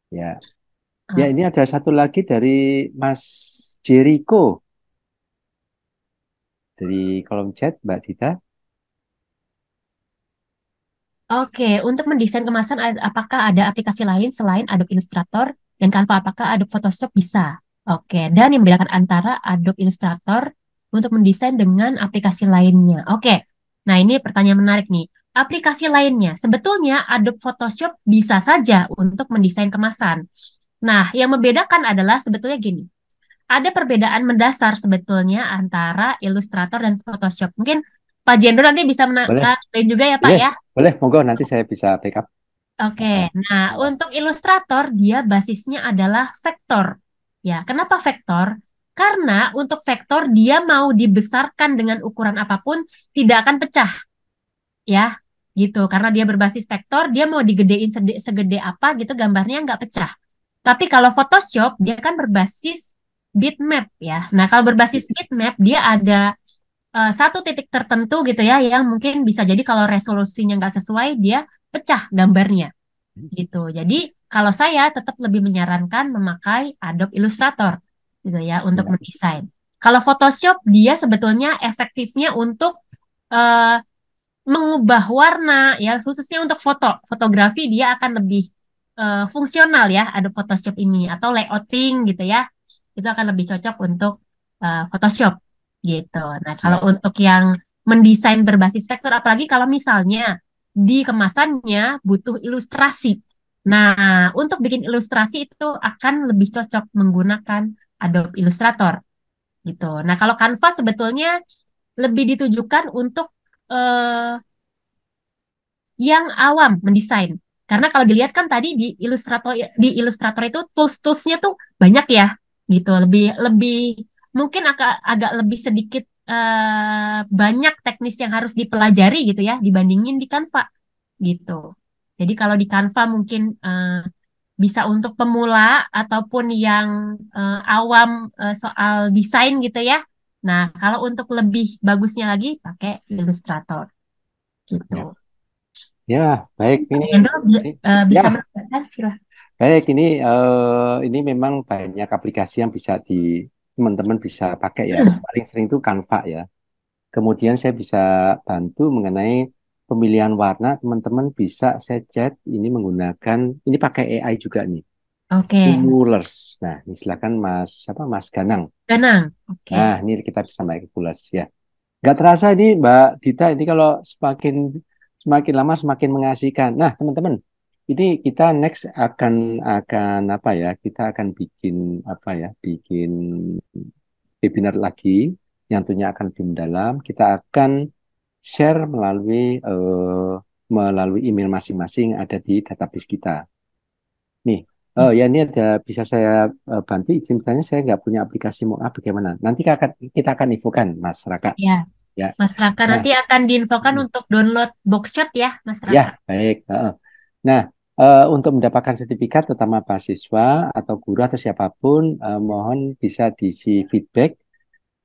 Ya, ya Oh, ini ada satu lagi dari Mas Jericho dari kolom chat Mbak Dita. oke, untuk mendesain kemasan, apakah ada aplikasi lain selain Adobe Illustrator dan Canva? Apakah Adobe Photoshop bisa? Oke, dan yang membedakan antara Adobe Illustrator untuk mendesain dengan aplikasi lainnya. Oke, nah ini pertanyaan menarik nih. aplikasi lainnya. Sebetulnya Adobe Photoshop bisa saja untuk mendesain kemasan. Nah, yang membedakan adalah sebetulnya gini. Ada perbedaan mendasar sebetulnya antara Illustrator dan Photoshop. Mungkin Pak Jendro nanti bisa Boleh, menambahin juga ya Pak boleh, ya. boleh. Monggo nanti saya bisa backup. Oke, Ah, nah untuk Illustrator dia basisnya adalah vektor. Ya, kenapa vektor? Karena untuk vektor dia mau dibesarkan dengan ukuran apapun tidak akan pecah, ya, gitu. Karena dia berbasis vektor, dia mau digedein segede apa gitu gambarnya nggak pecah. Tapi kalau Photoshop dia kan berbasis bitmap ya. Nah, kalau berbasis yes. bitmap dia ada satu titik tertentu gitu ya yang mungkin bisa jadi kalau resolusinya nggak sesuai dia pecah gambarnya gitu. Jadi kalau saya tetap lebih menyarankan memakai Adobe Illustrator gitu ya untuk Ya, mendesain. Kalau Photoshop dia sebetulnya efektifnya untuk eh, mengubah warna ya khususnya untuk fotografi dia akan lebih fungsional ya Adobe Photoshop ini atau layouting gitu ya. Itu akan lebih cocok untuk Photoshop gitu. Nah, kalau ya, untuk yang mendesain berbasis vektor, apalagi kalau misalnya di kemasannya butuh ilustrasi. Nah, untuk bikin ilustrasi itu akan lebih cocok menggunakan Adobe Illustrator gitu. Nah, kalau Canva sebetulnya lebih ditujukan untuk eh, yang awam mendesain. Karena kalau dilihat kan tadi di Illustrator itu tools-toolsnya tuh banyak ya, gitu. Lebih lebih mungkin agak lebih sedikit banyak teknis yang harus dipelajari gitu ya dibandingin di Canva gitu. Jadi kalau di Canva mungkin bisa untuk pemula ataupun yang awam soal desain gitu ya. Nah, kalau untuk lebih bagusnya lagi pakai Illustrator gitu. ya, ya, baik ini, Hendro bisa ya, menambahkan silahkan. baik ini memang banyak aplikasi yang bisa teman-teman bisa pakai ya. Paling sering itu Canva ya. Kemudian saya bisa bantu mengenai pemilihan warna. Teman-teman bisa saya chat ini menggunakan ini pakai AI juga nih. Oke, Coolers. Nah, ini silakan Mas apa Mas Ganang. Ganang. Oke. Nah, ini kita bisa pakai Coolers ya. Nggak terasa ini Mbak Dita ini kalau semakin semakin lama semakin mengasihkan. Nah, teman-teman, ini kita next akan apa ya? Kita akan bikin apa ya? Bikin webinar lagi yang tentunya akan lebih mendalam. Kita akan share melalui email masing-masing ada di database kita. Nih, oh ya ini ada bisa saya bantu izin bertanya saya nggak punya aplikasi mau bagaimana? Nanti kita akan infokan Mas Raka. Ya, Ya. Mas Raka Nah, nanti akan diinfokan mm, untuk download Boxshot ya, Mas ya Raka. baik. Nah, untuk mendapatkan sertifikat, terutama mahasiswa atau guru atau siapapun, mohon bisa diisi feedback.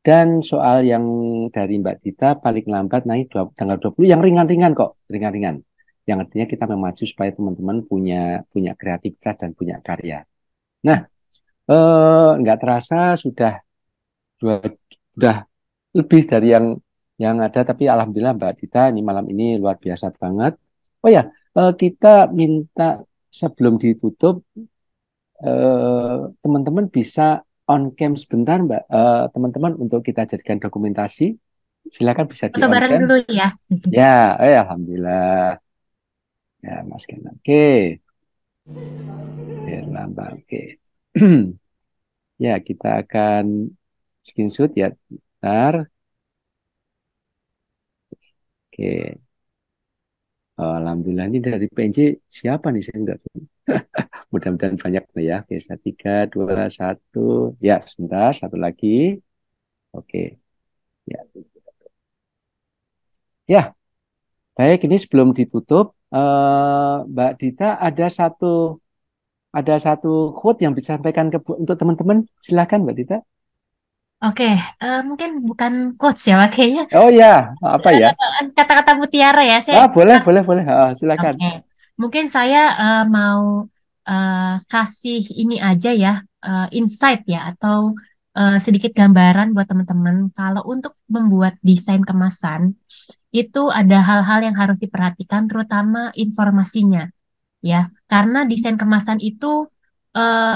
Dan soal yang dari Mbak Dita paling lambat naik tanggal 20 yang ringan-ringan kok, ringan-ringan. Yang artinya kita memacu supaya teman-teman punya punya kreativitas dan punya karya. Nah, nggak terasa dua, sudah lebih dari yang ada, tapi alhamdulillah Mbak Dita ini malam ini luar biasa banget. Oh ya, kita minta sebelum ditutup teman-teman bisa on cam sebentar, Mbak. Teman-teman untuk kita jadikan dokumentasi, silakan bisa di Foto on bareng cam. dulu ya. Ya, alhamdulillah. Ya, Mas Ken. Oke, Herlamba. Oke. Ya, kita akan screenshot ya. Bentar. Oke. Oh, alhamdulillah ini dari PNJ siapa nih? Saya enggak. Mudah-mudahan banyak ya. Oke, 3, 2, 1. Ya, sebentar. Satu lagi. Oke. Ya, ya. Baik. Ini sebelum ditutup, Mbak Dita ada satu quote yang bisa sampaikan untuk teman-teman. Silakan, Mbak Dita. Oke, mungkin bukan quotes ya, Pak, kayaknya Oh ya, apa ya? kata-kata mutiara ya. Saya Boleh, boleh, boleh. Silakan. Oke, mungkin saya mau kasih ini aja ya, insight ya, atau sedikit gambaran buat teman-teman. Kalau untuk membuat desain kemasan, itu ada hal-hal yang harus diperhatikan, terutama informasinya, ya. Karena desain kemasan itu,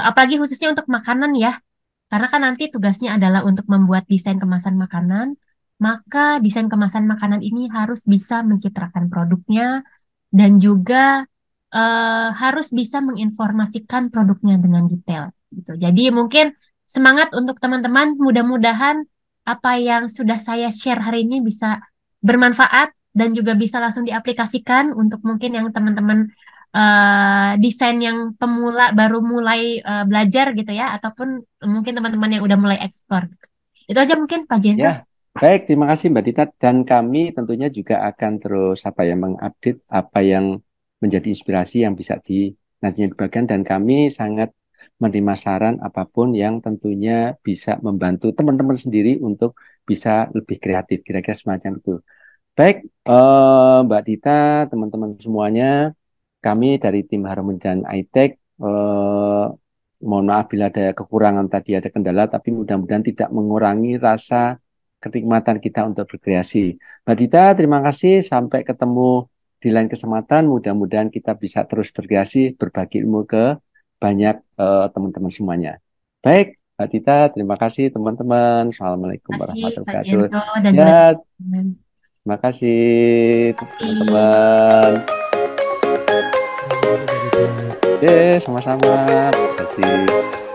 apalagi khususnya untuk makanan ya, karena kan nanti tugasnya adalah untuk membuat desain kemasan makanan, maka desain kemasan makanan ini harus bisa mencitrakan produknya dan juga harus bisa menginformasikan produknya dengan detail gitu. Jadi mungkin semangat untuk teman-teman, mudah-mudahan apa yang sudah saya share hari ini bisa bermanfaat dan juga bisa langsung diaplikasikan untuk mungkin yang teman-teman desain yang pemula baru mulai belajar gitu ya, ataupun mungkin teman-teman yang udah mulai ekspor. Itu aja mungkin Pak Ya, Jendro. baik, terima kasih Mbak Dita. Dan kami tentunya juga akan terus apa ya mengupdate apa yang menjadi inspirasi yang bisa nantinya dibagikan dan kami sangat menerima saran apapun yang tentunya bisa membantu teman-teman sendiri untuk bisa lebih kreatif, kira-kira semacam itu. Baik, Mbak Dita, teman-teman semuanya, kami dari tim Harmony dan iTech, mohon maaf bila ada kekurangan tadi ada kendala, tapi mudah-mudahan tidak mengurangi rasa kenikmatan kita untuk berkreasi. Mbak Dita, terima kasih. Sampai ketemu di lain kesempatan. Mudah-mudahan kita bisa terus berkreasi, berbagi ilmu ke banyak teman-teman semuanya. Baik, Mbak Dita, terima kasih teman-teman. Assalamualaikum Terima kasih warahmatullahi Pak wabarakatuh. Jendro dan Ya, juga teman-teman. terima kasih Terima kasih. teman-teman. Oke, sama-sama. Terima kasih.